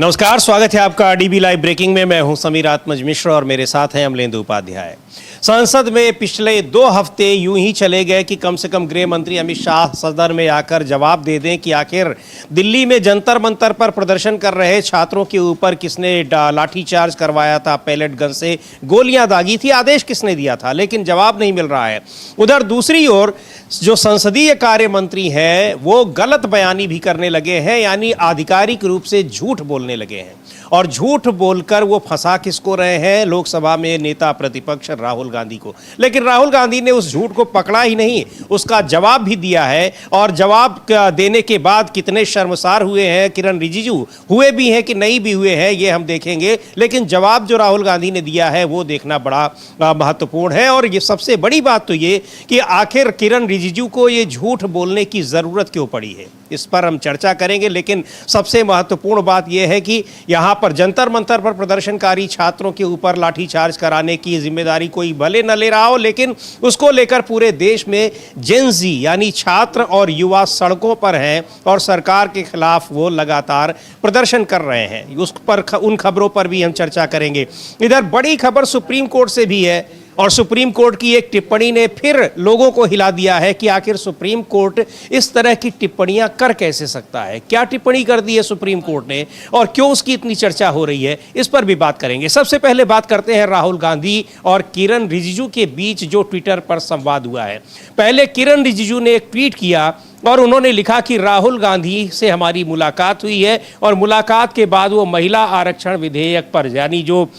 नमस्कार, स्वागत है आपका डीबी लाइव ब्रेकिंग में। मैं हूं समीर आत्मज मिश्र और मेरे साथ हैं अमलेंदु उपाध्याय। संसद में पिछले 2 हफ्ते यूं ही चले गए कि कम से कम गृह मंत्री अमित शाह सदन में आकर जवाब दे दें कि आखिर दिल्ली में जंतर मंतर पर प्रदर्शन कर रहे छात्रों के ऊपर किसने लाठीचार्ज करवाया था, पैलेट गन से गोलियां दागी थी, आदेश किसने दिया था, लेकिन जवाब नहीं मिल रहा है। उधर दूसरी ओर जो संसदीय कार्य मंत्री हैं वो गलत बयानी भी करने लगे हैं, यानी आधिकारिक रूप से झूठ बोलने लगे हैं। और झूठ बोलकर वो फंसा किसको रहे हैं? लोकसभा में नेता प्रतिपक्ष राहुल गांधी को। लेकिन राहुल गांधी ने उस झूठ को पकड़ा ही नहीं, उसका जवाब भी दिया है। और जवाब देने के बाद कितने शर्मसार हुए हैं किरण रिजिजू, हुए भी हैं कि नहीं भी हुए हैं ये हम देखेंगे, लेकिन जवाब जो राहुल गांधी ने दिया है वो देखना बड़ा महत्वपूर्ण है। और ये सबसे बड़ी बात तो ये कि आखिर किरण रिजिजू को ये झूठ बोलने की ज़रूरत क्यों पड़ी है, इस पर हम चर्चा करेंगे। लेकिन सबसे महत्वपूर्ण बात यह है कि यहाँ पर जंतर मंतर पर प्रदर्शनकारी छात्रों के ऊपर लाठीचार्ज कराने की जिम्मेदारी कोई भले न ले रहा हो, लेकिन उसको लेकर पूरे देश में जेन ज़ी यानी छात्र और युवा सड़कों पर हैं और सरकार के खिलाफ वो लगातार प्रदर्शन कर रहे हैं। उस पर उन खबरों पर भी हम चर्चा करेंगे। इधर बड़ी खबर सुप्रीम कोर्ट से भी है और सुप्रीम कोर्ट की एक टिप्पणी ने फिर लोगों को हिला दिया है कि आखिर सुप्रीम कोर्ट इस तरह की टिप्पणियां कर कैसे सकता है। क्या टिप्पणी कर दी है सुप्रीम कोर्ट ने और क्यों उसकी इतनी चर्चा हो रही है, इस पर भी बात करेंगे। सबसे पहले बात करते हैं राहुल गांधी और किरण रिजिजू के बीच जो ट्विटर पर संवाद हुआ है। पहले किरण रिजिजू ने एक ट्वीट किया और उन्होंने लिखा कि राहुल गांधी से हमारी मुलाकात हुई है और मुलाकात के बाद वो महिला आरक्षण विधेयक पर, यानी जो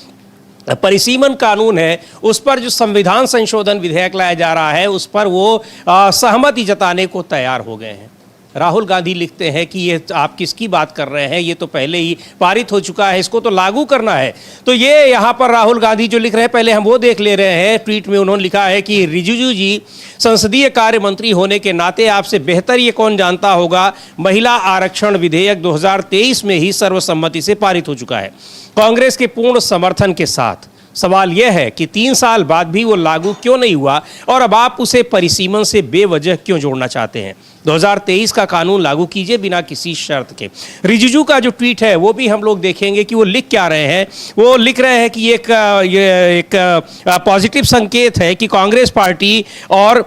परिसीमन कानून है उस पर जो संविधान संशोधन विधेयक लाया जा रहा है उस पर वो सहमति जताने को तैयार हो गए हैं। राहुल गांधी लिखते हैं कि ये आप किसकी बात कर रहे हैं, ये तो पहले ही पारित हो चुका है, इसको तो लागू करना है। तो ये यहाँ पर राहुल गांधी जो लिख रहे हैं, पहले हम वो देख ले रहे हैं। ट्वीट में उन्होंने लिखा है कि रिजिजू जी, संसदीय कार्य मंत्री होने के नाते आपसे बेहतर ये कौन जानता होगा, महिला आरक्षण विधेयक 2023 में ही सर्वसम्मति से पारित हो चुका है, कांग्रेस के पूर्ण समर्थन के साथ। सवाल यह है कि 3 साल बाद भी वो लागू क्यों नहीं हुआ और अब आप उसे परिसीमन से बेवजह क्यों जोड़ना चाहते हैं। 2023 का कानून लागू कीजिए बिना किसी शर्त के। रिजिजू का जो ट्वीट है वो भी हम लोग देखेंगे कि वो लिख क्या रहे हैं। वो लिख रहे हैं कि ये एक पॉजिटिव संकेत है कि कांग्रेस पार्टी और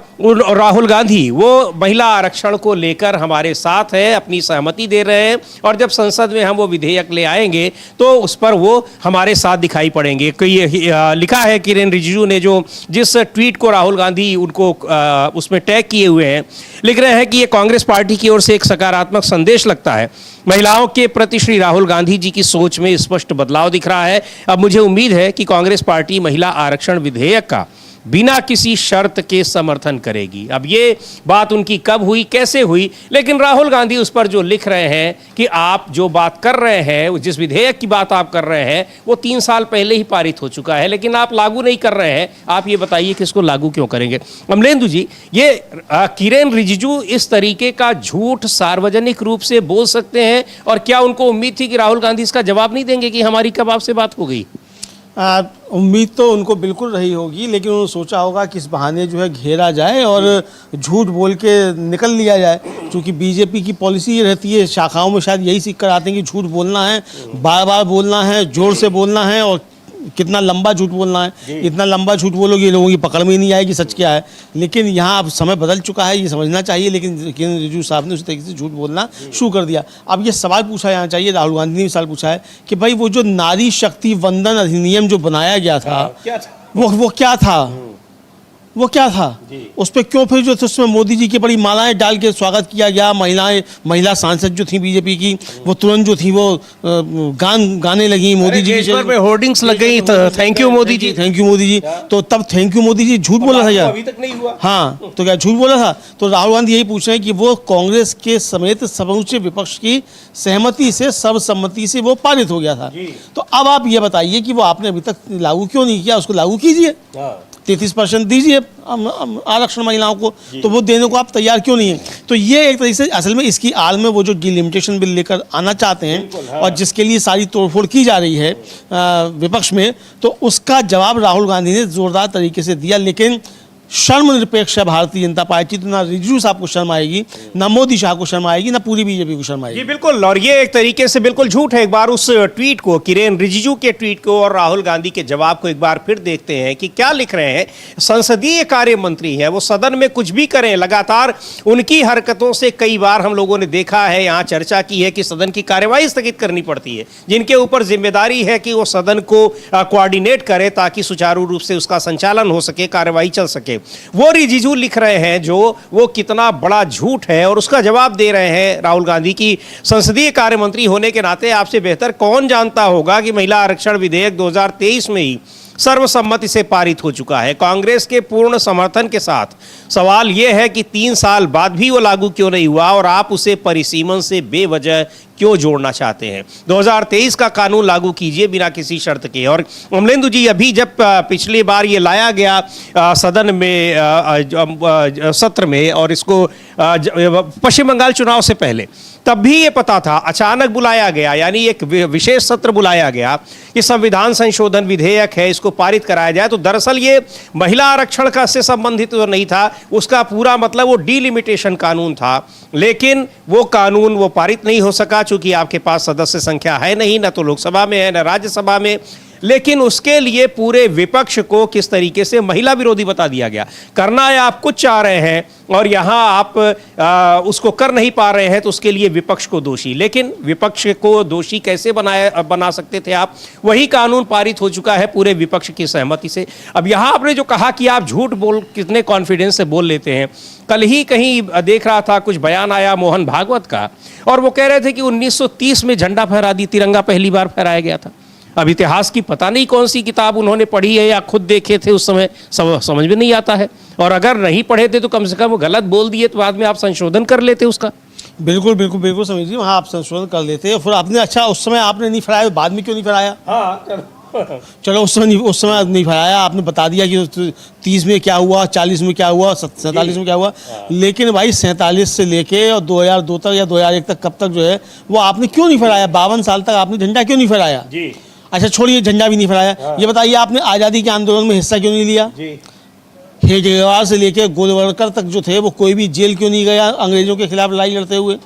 राहुल गांधी वो महिला आरक्षण को लेकर हमारे साथ है, अपनी सहमति दे रहे हैं और जब संसद में हम वो विधेयक ले आएंगे तो उस पर वो हमारे साथ दिखाई पड़ेंगे। लिखा है किरण रिजिजू ने, जो जिस ट्वीट को राहुल गांधी उनको उसमें टैग किए हुए हैं, लिख रहे हैं कि ये कांग्रेस पार्टी की ओर से एक सकारात्मक संदेश लगता है। महिलाओं के प्रति श्री राहुल गांधी जी की सोच में स्पष्ट बदलाव दिख रहा है। अब मुझे उम्मीद है कि कांग्रेस पार्टी महिला आरक्षण विधेयक का बिना किसी शर्त के समर्थन करेगी। अब ये बात उनकी कब हुई, कैसे हुई, लेकिन राहुल गांधी उस पर जो लिख रहे हैं कि आप जो बात कर रहे हैं, जिस विधेयक की बात आप कर रहे हैं वो 3 साल पहले ही पारित हो चुका है, लेकिन आप लागू नहीं कर रहे हैं। आप ये बताइए कि इसको लागू क्यों करेंगे। अमलेंदु जी, ये किरण रिजिजू इस तरीके का झूठ सार्वजनिक रूप से बोल सकते हैं और क्या उनको उम्मीद थी कि राहुल गांधी इसका जवाब नहीं देंगे कि हमारी कब आपसे बात हो गई? उम्मीद तो उनको बिल्कुल रही होगी, लेकिन उन्होंने सोचा होगा कि इस बहाने जो है घेरा जाए और झूठ बोल के निकल लिया जाए। क्योंकि बीजेपी की पॉलिसी ये रहती है, शाखाओं में शायद यही सीख कर आते हैं कि झूठ बोलना है, बार बार बोलना है, जोर से बोलना है और कितना लंबा झूठ बोलना है। इतना लंबा झूठ बोलोगे लोगों की पकड़ में नहीं आएगी सच क्या है। लेकिन यहाँ अब समय बदल चुका है, ये समझना चाहिए। लेकिन किरण रिजिजू साहब ने उसी तरीके से झूठ बोलना शुरू कर दिया। अब ये सवाल पूछा जाना चाहिए, राहुल गांधी ने भी सवाल पूछा है कि भाई वो जो नारी शक्ति वंदन अधिनियम जो बनाया गया था, वो क्या था, वो क्या था, उस पर क्यों फिर जो उसमें मोदी जी की बड़ी मालाएं डाल के स्वागत किया गया। महिला सांसद जो थी बीजेपी की, वो तुरंत जो थी वो गाने लगी मोदी जी की, में होर्डिंग्स लग गई, thank you Modi ji, thank you Modi ji. तो तब थैंक यू मोदी जी झूठ बोला था क्या? अभी तक नहीं हुआ। हाँ, तो क्या झूठ बोला था? तो राहुल गांधी यही पूछ रहे हैं कि वो कांग्रेस के समेत समूचे विपक्ष की सहमति से, सर्वसम्मति से वो पारित हो गया था। तो अब आप ये बताइए कि वो आपने अभी तक लागू क्यों नहीं किया, उसको लागू कीजिए। 33% दीजिए आरक्षण महिलाओं को, तो वो देने को आप तैयार क्यों नहीं है? तो ये एक तरीके से असल में इसकी आड़ में वो जो डिलिमिटेशन बिल लेकर आना चाहते हैं और जिसके लिए सारी तोड़फोड़ की जा रही है विपक्ष में, तो उसका जवाब राहुल गांधी ने जोरदार तरीके से दिया। लेकिन शर्म निरपेक्ष है भारतीय जनता पार्टी, तो ना रिजिजू साहब को शर्म आएगी, ना मोदी शाह को शर्म आएगी, ना पूरी बीजेपी को शर्म आएगी। जी बिल्कुल, और ये एक तरीके से बिल्कुल झूठ है। एक बार उस ट्वीट को, किरेन रिजिजू के ट्वीट को और राहुल गांधी के जवाब को एक बार फिर देखते हैं कि क्या लिख रहे हैं। संसदीय कार्य मंत्री है, वो सदन में कुछ भी करें, लगातार उनकी हरकतों से कई बार हम लोगों ने देखा है, यहाँ चर्चा की है कि सदन की कार्यवाही स्थगित करनी पड़ती है, जिनके ऊपर जिम्मेदारी है कि वो सदन को कोऑर्डिनेट करे ताकि सुचारू रूप से उसका संचालन हो सके, कार्यवाही चल सके। वो रिजिजू लिख रहे हैं जो वो कितना बड़ा झूठ है और उसका जवाब दे रहे हैं राहुल गांधी की संसदीय कार्य मंत्री होने के नाते आपसे बेहतर कौन जानता होगा कि महिला आरक्षण विधेयक 2023 में ही सर्वसम्मति से पारित हो चुका है, कांग्रेस के पूर्ण समर्थन के साथ। सवाल यह है कि 3 साल बाद भी वो लागू क्यों नहीं हुआ और आप उसे परिसीमन से बेवजह क्यों जोड़ना चाहते हैं। 2023 का कानून लागू कीजिए बिना किसी शर्त के। और अमलेंदु जी, अभी जब पिछली बार ये लाया गया सदन में सत्र में, और इसको पश्चिम बंगाल चुनाव से पहले, तब भी ये पता था, अचानक बुलाया गया, यानी एक विशेष सत्र बुलाया गया कि संविधान संशोधन विधेयक है, इसको पारित कराया जाए। तो दरअसल ये महिला आरक्षण का से संबंधित तो नहीं था, उसका पूरा मतलब वो डीलिमिटेशन कानून था, लेकिन वो कानून वो पारित नहीं हो सका चूंकि आपके पास सदस्य संख्या है नहीं, ना तो लोकसभा में है ना राज्यसभा में। लेकिन उसके लिए पूरे विपक्ष को किस तरीके से महिला विरोधी बता दिया गया। करना है आप कुछ चाह रहे हैं और यहाँ आप उसको कर नहीं पा रहे हैं, तो उसके लिए विपक्ष को दोषी। लेकिन विपक्ष को दोषी कैसे बना सकते थे आप? वही कानून पारित हो चुका है पूरे विपक्ष की सहमति से। अब यहाँ आपने जो कहा कि आप झूठ कितने कॉन्फिडेंस से बोल लेते हैं, कल ही कहीं देख रहा था, कुछ बयान आया मोहन भागवत का, और वो कह रहे थे कि 1930 में झंडा फहरा दी, तिरंगा पहली बार फहराया गया था। अब इतिहास की पता नहीं कौन सी किताब उन्होंने पढ़ी है या खुद देखे थे, उस समय समझ में नहीं आता है। और अगर नहीं पढ़े थे तो कम से कम वो गलत बोल दिए तो बाद में आप संशोधन कर लेते उसका। बिल्कुल बिल्कुल बिल्कुल समझ लीजिए, वहाँ आप संशोधन कर लेते हैं। फिर आपने, अच्छा उस समय आपने नहीं फहराया, बाद में क्यों नहीं फहराया? हाँ चलो उस समय नहीं फहराया, आपने बता दिया कि 30 में क्या हुआ, 40 में क्या हुआ, 47 में क्या हुआ। लेकिन भाई 47 से लेके और 2002 तक या 2001 तक, कब तक जो है वो आपने क्यों नहीं फहराया? 52 साल तक आपने झंडा क्यों नहीं फहराया जी? अच्छा छोड़िए, झंडा भी नहीं फहराया, ये बताइए आपने आज़ादी के आंदोलन में हिस्सा क्यों नहीं लिया जी? हेडगेवार से लेके गोलवलकर तक जो थे वो कोई भी जेल क्यों नहीं गया अंग्रेजों के खिलाफ लड़ाई लड़ते हुए?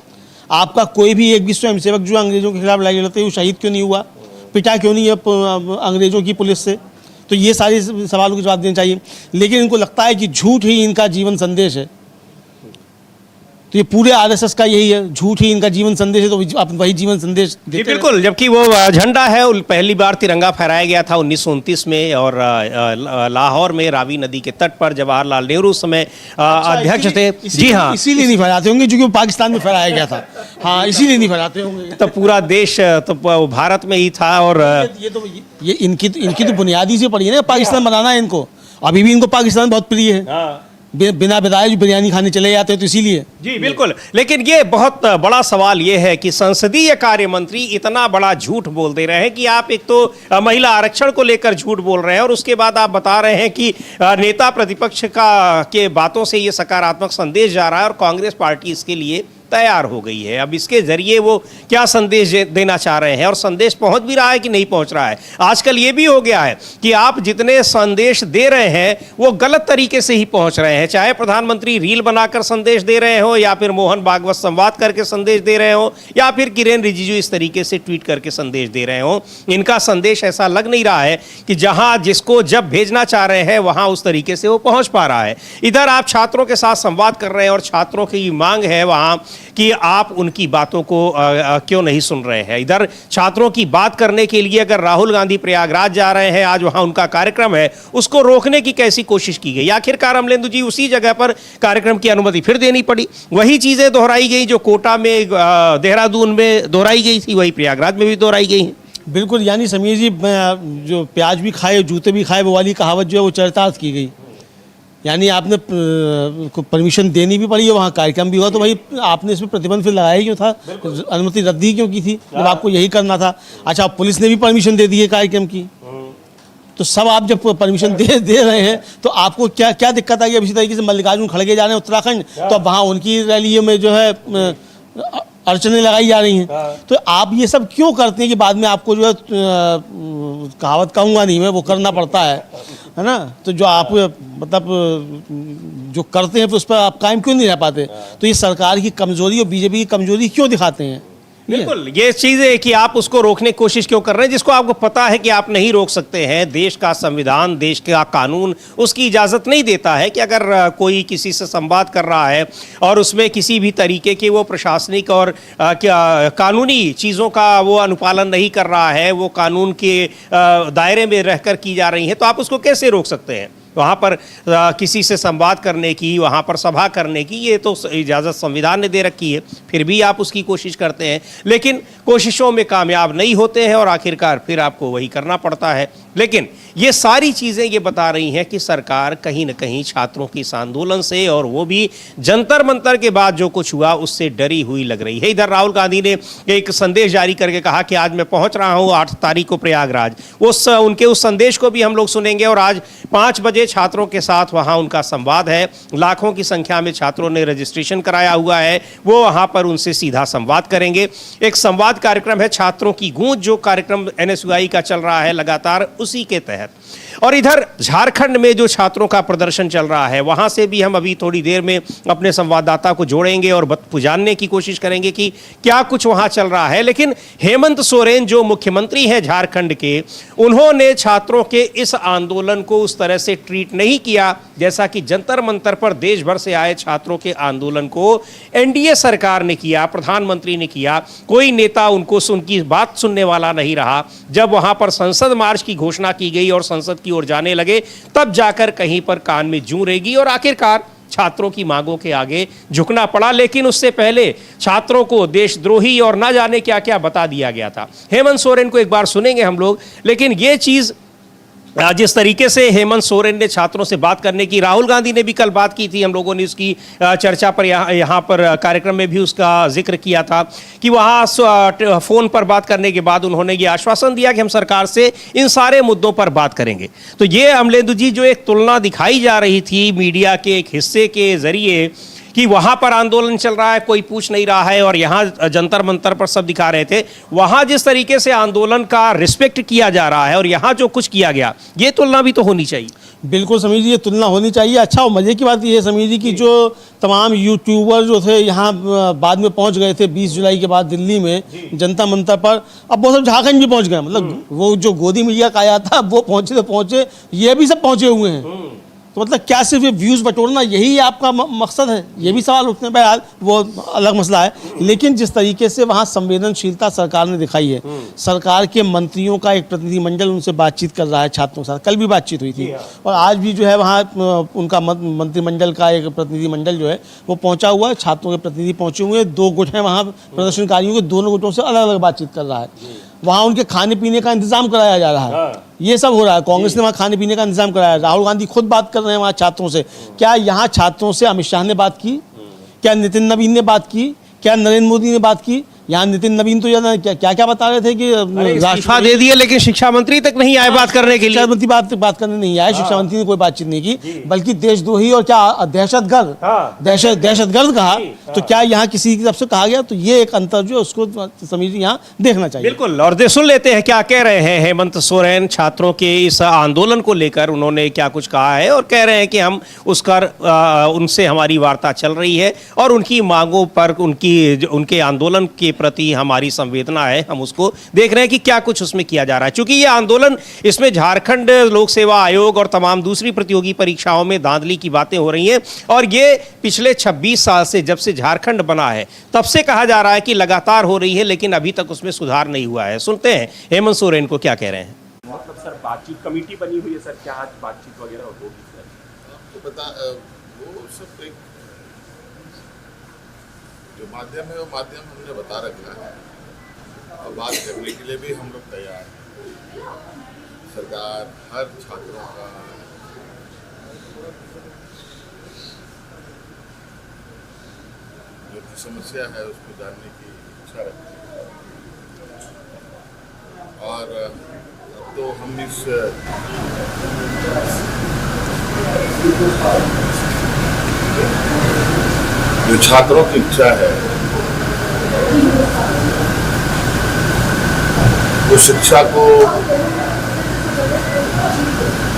आपका कोई भी एक भी स्वयंसेवक जो अंग्रेजों के खिलाफ लड़ाई लड़ते हुए शहीद क्यों नहीं हुआ, पिटा क्यों नहीं है अंग्रेजों की पुलिस से? तो ये सारे सवालों के जवाब देने चाहिए। लेकिन इनको लगता है कि झूठ ही इनका जीवन संदेश है, तो ये पूरे आरएसएस का यही है, झूठ ही इनका जीवन संदेश है, तो आप वही जीवन संदेश देते। बिल्कुल, जबकि वो झंडा है, पहली बार तिरंगा फहराया गया था 1929 में, और लाहौर में रावी नदी के तट पर जवाहरलाल नेहरू उस समय अध्यक्ष थे। जी हाँ, इसीलिए नहीं फहराते होंगे क्योंकि पाकिस्तान में फहराया गया था। हाँ, इसीलिए नहीं फहराते होंगे। तो पूरा देश तो भारत में ही था। और ये इनकी तो बुनियादी से पड़ी है ना, पाकिस्तान बनाना है इनको। अभी भी इनको पाकिस्तान बहुत प्रिय है, बिना बताए बिरयानी खाने चले जाते हैं, तो इसीलिए। जी बिल्कुल, लेकिन ये बहुत बड़ा सवाल ये है कि संसदीय कार्य मंत्री इतना बड़ा झूठ बोल दे रहे हैं कि आप एक तो महिला आरक्षण को लेकर झूठ बोल रहे हैं, और उसके बाद आप बता रहे हैं कि नेता प्रतिपक्ष के बातों से ये सकारात्मक संदेश जा रहा है और कांग्रेस पार्टी इसके लिए तैयार हो गई है। अब इसके जरिए वो क्या संदेश देना चाह रहे हैं, और संदेश पहुंच भी रहा है कि नहीं पहुंच रहा है? आजकल ये भी हो गया है कि आप जितने संदेश दे रहे हैं वो गलत तरीके से ही पहुंच रहे हैं, चाहे प्रधानमंत्री रील बनाकर संदेश दे रहे हो, या फिर मोहन भागवत संवाद करके संदेश दे रहे हो, या फिर किरेन रिजिजू इस तरीके से ट्वीट करके संदेश दे रहे हो। इनका संदेश ऐसा लग नहीं रहा है कि जहां जिसको जब भेजना चाह रहे हैं वहां उस तरीके से वो पहुंच पा रहा है। इधर आप छात्रों के साथ संवाद कर रहे हैं और छात्रों की मांग है वहां कि आप उनकी बातों को क्यों नहीं सुन रहे हैं। इधर छात्रों की बात करने के लिए अगर राहुल गांधी प्रयागराज जा रहे हैं, आज वहां उनका कार्यक्रम है, उसको रोकने की कैसी कोशिश की गई? आखिरकार अमलेंदु जी उसी जगह पर कार्यक्रम की अनुमति फिर देनी पड़ी। वही चीजें दोहराई गई जो कोटा में, देहरादून में दोहराई गई थी, वही प्रयागराज में भी दोहराई गई हैं। बिल्कुल, यानी समीर जी, जो प्याज भी खाए जूते भी खाए वो वाली कहावत जो है वो चरितार्थ की गई। यानी आपने परमिशन देनी भी पड़ी है, वहाँ कार्यक्रम भी हुआ, तो भाई आपने इसमें प्रतिबंध फिर लगाया क्यों था? अनुमति रद्द ही क्यों की थी जब आपको यही करना था? अच्छा, पुलिस ने भी परमिशन दे दी है कार्यक्रम की, तो सब आप जब परमिशन दे रहे हैं तो आपको क्या क्या दिक्कत आई? अब इसी तरीके से मल्लिकार्जुन खड़गे जा रहे हैं उत्तराखंड, तो अब वहाँ उनकी रैलियों में जो है अड़चनें लगाई जा रही हैं। तो आप ये सब क्यों करते हैं कि बाद में आपको जो है कहावत कहूँगा नहीं मैं, वो करना पड़ता है। है ना। तो जो आप मतलब जो करते हैं फिर उस पर आप कायम क्यों नहीं रह पाते? तो ये सरकार की कमजोरी और बीजेपी की कमजोरी क्यों दिखाते हैं? बिल्कुल, ये चीज है कि आप उसको रोकने की कोशिश क्यों कर रहे हैं जिसको आपको पता है कि आप नहीं रोक सकते हैं। देश का संविधान, देश का कानून उसकी इजाज़त नहीं देता है कि अगर कोई किसी से संवाद कर रहा है और उसमें किसी भी तरीके के वो प्रशासनिक और कानूनी चीज़ों का वो अनुपालन नहीं कर रहा है, वो कानून के दायरे में रहकर की जा रही हैं, तो आप उसको कैसे रोक सकते हैं? वहाँ पर किसी से संवाद करने की, वहाँ पर सभा करने की ये तो इजाज़त संविधान ने दे रखी है, फिर भी आप उसकी कोशिश करते हैं, लेकिन कोशिशों में कामयाब नहीं होते हैं और आखिरकार फिर आपको वही करना पड़ता है। लेकिन ये सारी चीज़ें ये बता रही हैं कि सरकार कहीं न कहीं छात्रों की इस आंदोलन से और वो भी जंतर मंतर के बाद जो कुछ हुआ उससे डरी हुई लग रही है। इधर राहुल गांधी ने एक संदेश जारी करके कहा कि आज मैं पहुंच रहा हूं 8 तारीख को प्रयागराज। उनके उस संदेश को भी हम लोग सुनेंगे और आज 5 बजे छात्रों के साथ वहां उनका संवाद है। लाखों की संख्या में छात्रों ने रजिस्ट्रेशन कराया हुआ है, वो वहां पर उनसे सीधा संवाद करेंगे। एक संवाद कार्यक्रम है छात्रों की गूंज, जो कार्यक्रम NSUI का चल रहा है लगातार, उसी के तहत। और इधर झारखंड में जो छात्रों का प्रदर्शन चल रहा है वहां से भी हम अभी थोड़ी देर में अपने संवाददाता को जोड़ेंगे और जानने की कोशिश करेंगे कि क्या कुछ वहां चल रहा है। लेकिन हेमंत सोरेन जो मुख्यमंत्री हैं झारखंड के, उन्होंने छात्रों के इस आंदोलन को उस तरह से ट्रीट नहीं किया जैसा कि जंतर मंतर पर देश भर से आए छात्रों के आंदोलन को NDA सरकार ने किया, प्रधानमंत्री ने किया। कोई नेता उनकी बात सुनने वाला नहीं रहा। जब वहां पर संसद मार्च की घोषणा की गई और संसद की ओर जाने लगे, तब जाकर कहीं पर कान में जूं रेगी और आखिरकार छात्रों की मांगों के आगे झुकना पड़ा। लेकिन उससे पहले छात्रों को देशद्रोही और ना जाने क्या क्या बता दिया गया था। हेमंत सोरेन को एक बार सुनेंगे हम लोग। लेकिन ये चीज जिस तरीके से हेमंत सोरेन ने छात्रों से बात करने की, राहुल गांधी ने भी कल बात की थी, हम लोगों ने उसकी चर्चा पर यहाँ पर कार्यक्रम में भी उसका जिक्र किया था कि वहाँ फ़ोन पर बात करने के बाद उन्होंने ये आश्वासन दिया कि हम सरकार से इन सारे मुद्दों पर बात करेंगे। तो ये अमलेंदु जी जो एक तुलना दिखाई जा रही थी मीडिया के एक हिस्से के जरिए कि वहां पर आंदोलन चल रहा है, कोई पूछ नहीं रहा है, और यहां जंतर मंतर पर सब दिखा रहे थे, वहां जिस तरीके से आंदोलन का रिस्पेक्ट किया जा रहा है और यहां जो कुछ किया गया, ये तुलना भी तो होनी चाहिए। बिल्कुल समीर जी, ये तुलना होनी चाहिए। अच्छा, और मजे की बात ये है समीर जी की जो तमाम यूट्यूबर जो थे यहाँ बाद में पहुँच गए थे 20 जुलाई के बाद दिल्ली में जनता मंतर पर, अब वो सब झारखंड भी पहुँच गए। मतलब वो जो गोदी मीडिया का आया था वो पहुँचे तो पहुँचे, ये भी सब पहुँचे हुए हैं। तो मतलब क्या सिर्फ ये व्यूज़ बटोरना यही आपका मकसद है? ये भी सवाल उठने पर यार, वो अलग मसला है। लेकिन जिस तरीके से वहाँ संवेदनशीलता सरकार ने दिखाई है, सरकार के मंत्रियों का एक प्रतिनिधिमंडल उनसे बातचीत कर रहा है छात्रों के साथ, कल भी बातचीत हुई थी और आज भी जो है वहाँ उनका मंत्रिमंडल का एक प्रतिनिधिमंडल जो है वो पहुँचा हुआ है, छात्रों के प्रतिनिधि पहुँचे हुए हैं। 2 गुट हैं वहाँ प्रदर्शनकारियों के, दोनों गुटों से अलग अलग बातचीत कर रहा है। वहाँ उनके खाने पीने का इंतजाम कराया जा रहा है। ये सब हो रहा है। कांग्रेस ने वहाँ खाने पीने का इंतजाम कराया। राहुल गांधी खुद बात कर रहे हैं वहाँ छात्रों से। क्या यहाँ छात्रों से अमित शाह ने बात की? क्या नितिन नवीन ने बात की? क्या नरेंद्र मोदी ने बात की? यहाँ नितिन नवीन तो क्या क्या बता रहे थे कि इस्तीफा दे दिया, लेकिन शिक्षा मंत्री तक नहीं आए बात करने के लिए। शिक्षा मंत्री बात करने नहीं आए। शिक्षा मंत्री ने कोई बातचीत नहीं की, बल्कि देशद्रोही और क्या दहशतगर्द कहा। तो क्या यहाँ किसी की तरफ से कहा गया? तो ये एक अंतर जो है उसको समीर जी यहाँ देखना चाहिए। बिल्कुल, और सुन लेते हैं क्या कह रहे हैं हेमंत सोरेन छात्रों के इस आंदोलन को लेकर। उन्होंने क्या कुछ कहा है और कह रहे हैं कि हम उनसे हमारी वार्ता चल रही है और उनकी मांगों पर, उनके आंदोलन के प्रति हमारी संवेदना है, हम उसको देख रहे हैं कि क्या कुछ उसमें किया जा रहा है। क्योंकि ये आंदोलन, इसमें झारखंड लोक सेवा आयोग और तमाम दूसरी प्रतियोगी परीक्षाओं में धांधली की बातें हो रही हैं और ये पिछले 26 साल से, जब से झारखंड बना है तब से कहा जा रहा है कि लगातार हो रही है, लेकिन अभी तक उसमें सुधार नहीं हुआ है। सुनते हैं हेमंत सोरेन को क्या कह रहे हैं। मतलब सर, बातचीत कमेटी बनी हुई है सर, क्या आज बातचीत वगैरह होगी सर? आपको पता वो सब एक जो माध्यम है वो माध्यम हमने बता रखा है और बात करने के लिए भी हम लोग तैयार हैं। सरकार हर छात्रों का जो भी समस्या है उसको जानने की इच्छा रखती है और अब तो हम इस जो छात्रों की इच्छा है वो शिक्षा को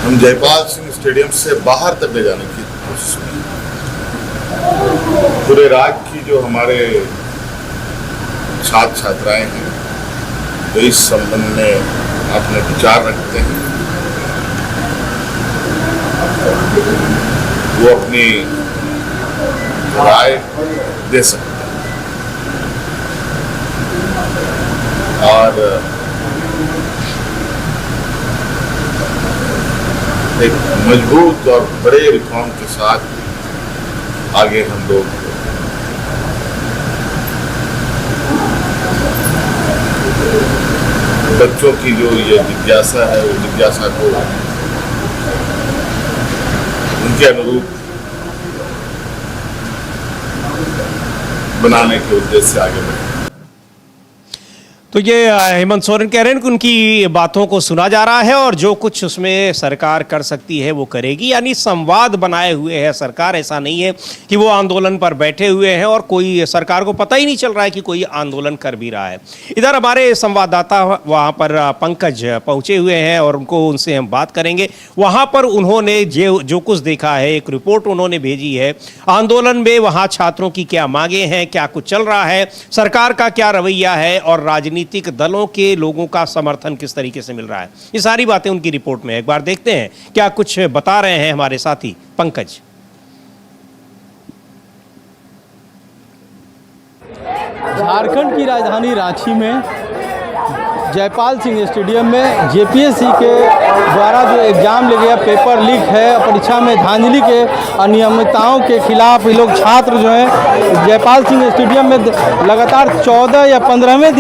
हम जयपाल सिंह स्टेडियम से बाहर तक ले जाने की कोशिश की। पूरे राज्य की जो हमारे छात्र छात्राएं हैं तो इस संबंध में अपने विचार रखते हैं, वो अपनी राय दे सकते हैं। और एक मजबूत और बड़े रिफॉर्म के साथ आगे हम लोग बच्चों की जो ये जिज्ञासा है वो जिज्ञासा को उनके अनुरूप बनाने के उद्देश्य से आगे बढ़े। तो ये हेमंत सोरेन कह रहे हैं कि उनकी बातों को सुना जा रहा है और जो कुछ उसमें सरकार कर सकती है वो करेगी, यानी संवाद बनाए हुए है सरकार। ऐसा नहीं है कि वो आंदोलन पर बैठे हुए हैं और कोई सरकार को पता ही नहीं चल रहा है कि कोई आंदोलन कर भी रहा है। इधर हमारे संवाददाता वहाँ पर पंकज पहुँचे हुए हैं और उनसे हम बात करेंगे। वहाँ पर उन्होंने जो कुछ देखा है, एक रिपोर्ट उन्होंने भेजी है आंदोलन में, वहाँ छात्रों की क्या मांगे हैं, क्या कुछ चल रहा है, सरकार का क्या रवैया है और राजनीतिक दलों के लोगों का समर्थन किस तरीके से मिल रहा है। ये सारी बातें उनकी रिपोर्ट में। एक बार देखते हैं क्या कुछ बता रहे हैं हमारे साथी पंकज। झारखंड की राजधानी रांची में जयपाल सिंह स्टेडियम में जेपीएससी के द्वारा जो एग्ज़ाम ले गया, पेपर लीक है, परीक्षा में धांधली के अनियमितताओं के खिलाफ ये लोग छात्र जो हैं जयपाल सिंह स्टेडियम में लगातार 14 या 15वें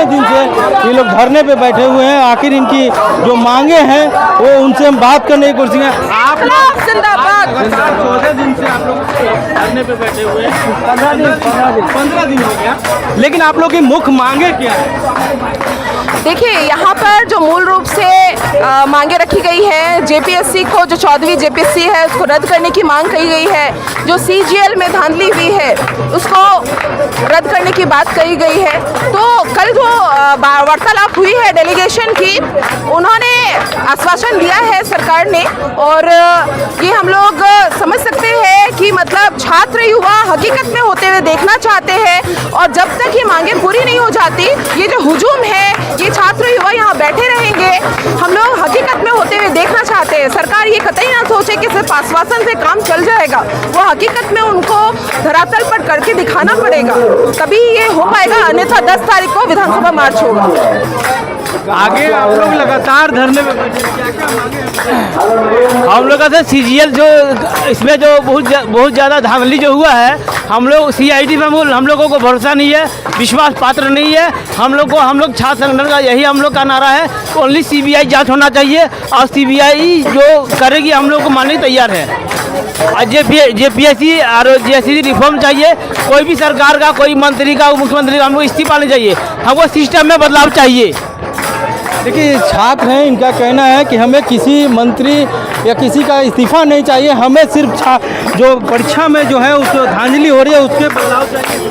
दिन से ये लोग धरने पे बैठे हुए हैं। आखिर इनकी जो मांगे हैं वो उनसे हम बात करने की कोशिश करें। आप लोग जिंदाबाद 14 दिन से आप लोग धरने पे बैठे हुए हैं, 15 दिन हो गया, लेकिन आप लोग की मुख्य मांगे क्या है? देखिए, यहाँ पर जो मूल रूप से मांगे रखी गई है, जेपीएससी को, जो 14वीं जेपीएससी है उसको रद्द करने की मांग कही गई है। जो सीजीएल में धांधली हुई है उसको रद्द करने की बात कही गई है। तो कल जो वार्तालाप हुई है डेलीगेशन की, उन्होंने आश्वासन दिया है सरकार ने, और ये हम लोग समझ सकते हैं कि मतलब छात्र युवा हकीकत में होते हुए देखना चाहते हैं, और जब तक ये मांगे पूरी नहीं हो जाती, ये जो हुजूम है, ये छात्र युवा यहाँ बैठे रहेंगे। हम लोग हकीकत में होते हुए देखना चाहते हैं। सरकार ये कतई ना सोचे कि सिर्फ आश्वासन से काम चल जाएगा, वो हकीकत में उनको धरातल पर करके दिखाना पड़ेगा, तभी ये हो पाएगा। अन्यथा 10 तारीख को विधानसभा मार्च होगा। आगे आप लोग लगातार धरने में बैठे, क्या-क्या मांगे? हम लोग का सीजीएल जो इसमें जो बहुत ज़्यादा धांधली जो हुआ है, हम लोग सीआईडी में हम लोगों को भरोसा नहीं है, विश्वास पात्र नहीं है। हम लोग छात्र संगठन का यही हम लोग का नारा है, ओनली सीबीआई जांच होना चाहिए, और सीबीआई जो करेगी हम लोग को मानने तैयार है। और जेपीएससी और जेएससी रिफॉर्म चाहिए। कोई भी सरकार का, कोई मंत्री का, मुख्यमंत्री का हमको इस्तीफा नहीं चाहिए, हमको सिस्टम में बदलाव चाहिए। देखिए, छात्र हैं, इनका कहना है कि हमें किसी मंत्री या किसी का इस्तीफा नहीं चाहिए, हमें सिर्फ जो परीक्षा में जो है उस धांधली हो रही है उसके बदलाव चाहिए।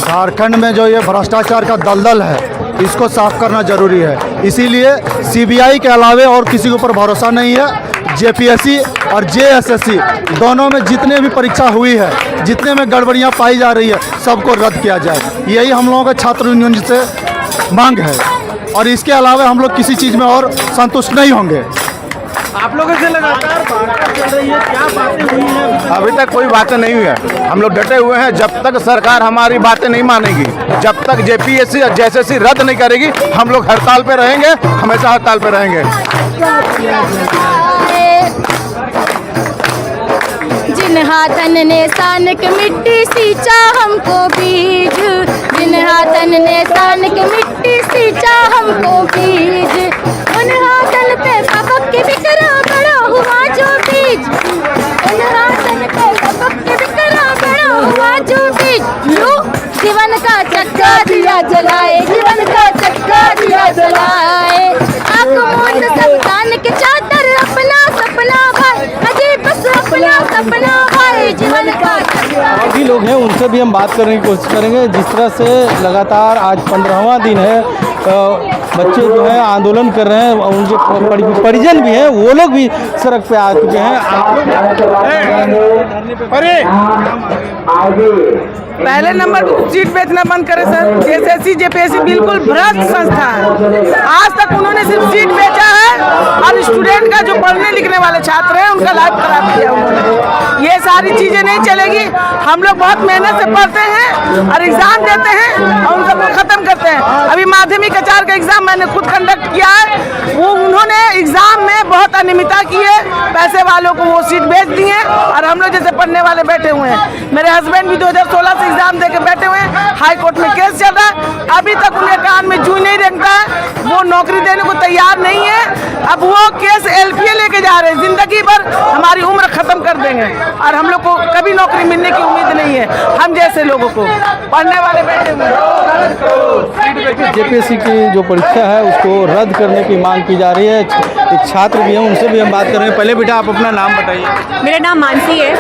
झारखंड में जो ये भ्रष्टाचार का दलदल है, इसको साफ करना जरूरी है। इसीलिए सीबीआई के अलावे और किसी के ऊपर भरोसा नहीं है। जेपीएससी और जेएसएससी दोनों में जितने भी परीक्षा हुई है, जितने में गड़बड़ियां पाई जा रही है, सबको रद्द किया जाए। यही हम लोगों का छात्र यूनियन से मांग है, और इसके अलावा हम लोग किसी चीज़ में और संतुष्ट नहीं होंगे। आप लोगों से लगातार बातें चल रही है, क्या बातें हुई हैं? अभी तक कोई बातें नहीं हुई है। हम लोग डटे हुए हैं, जब तक सरकार हमारी बातें नहीं मानेगी, जब तक जेपीएससी और जेएसएससी रद्द नहीं करेगी, हम लोग हड़ताल पे रहेंगे, हमेशा हड़ताल पे रहेंगे। जिन हाथन ने सानक मिट्टी सींचा हमको बीज, जिन हाथन ने सानक मिट्टी सींचा हमको बीज, उन हाथन पे सबक के बिखरा बड़ा हुआ जो बीज, उन हाथन पे सबक के बिखरा बड़ा हुआ जो बीज, जो जीवन का चक्का दिया जलाए, जीवन का चक्का दिया जलाए, आँख मूंद सब तान के चादर अपना सपना भाई, अजय बस अपना सपना भाई, जीवन का चक्का। और भी लोग हैं, उनसे भी हम बात करने की कोशिश करेंगे। जिस तरह से लगातार आज 15वां दिन है बच्चे जो है आंदोलन कर रहे हैं, उनके परिजन भी हैं, वो लोग भी सड़क पे आ चुके हैं। पहले नंबर पर सीट बेचना बंद करे सर। एसएससी जेपीएससी बिल्कुल भ्रष्ट संस्था है। आज तक उन्होंने सिर्फ सीट बेचा है और स्टूडेंट का जो पढ़ने लिखने वाले छात्र हैं उनका लाइफ खराब किया उन्होंने। ये सारी चीजें नहीं चलेगी। हम लोग बहुत मेहनत से पढ़ते हैं और एग्जाम देते हैं और उन सबको खत्म करते हैं। अभी माध्यमिक आचार्य का एग्जाम मैंने खुद कंडक्ट किया है। वो उन्होंने एग्जाम में बहुत अनियमितता की है, पैसे वालों को वो सीट बेच दी है और हम लोग जैसे पढ़ने वाले बैठे हुए हैं। मेरे हस्बैंड भी 2016 से एग्जाम दे के बैठे हुए हैं। हाई कोर्ट में केस चल रहा है, अभी तक उनके कान में जूं नहीं रेंगता है। वो नौकरी देने को तैयार नहीं है। अब वो केस एलपीए लेके जा रहे हैं। जिंदगी भर हमारी उम्र खत्म कर देंगे और हम लोग को कभी नौकरी मिलने की उम्मीद नहीं है। हम जैसे लोगों को पढ़ने वाले बैठे हुए हैं। जेपीएससी की जो परीक्षा है उसको रद्द करने की मांग की जा रही है। एक छात्र भी हैं, उनसे भी हम बात कर रहे हैं। पहले बेटा आप अपना नाम बताइए। मेरा नाम मानसी है।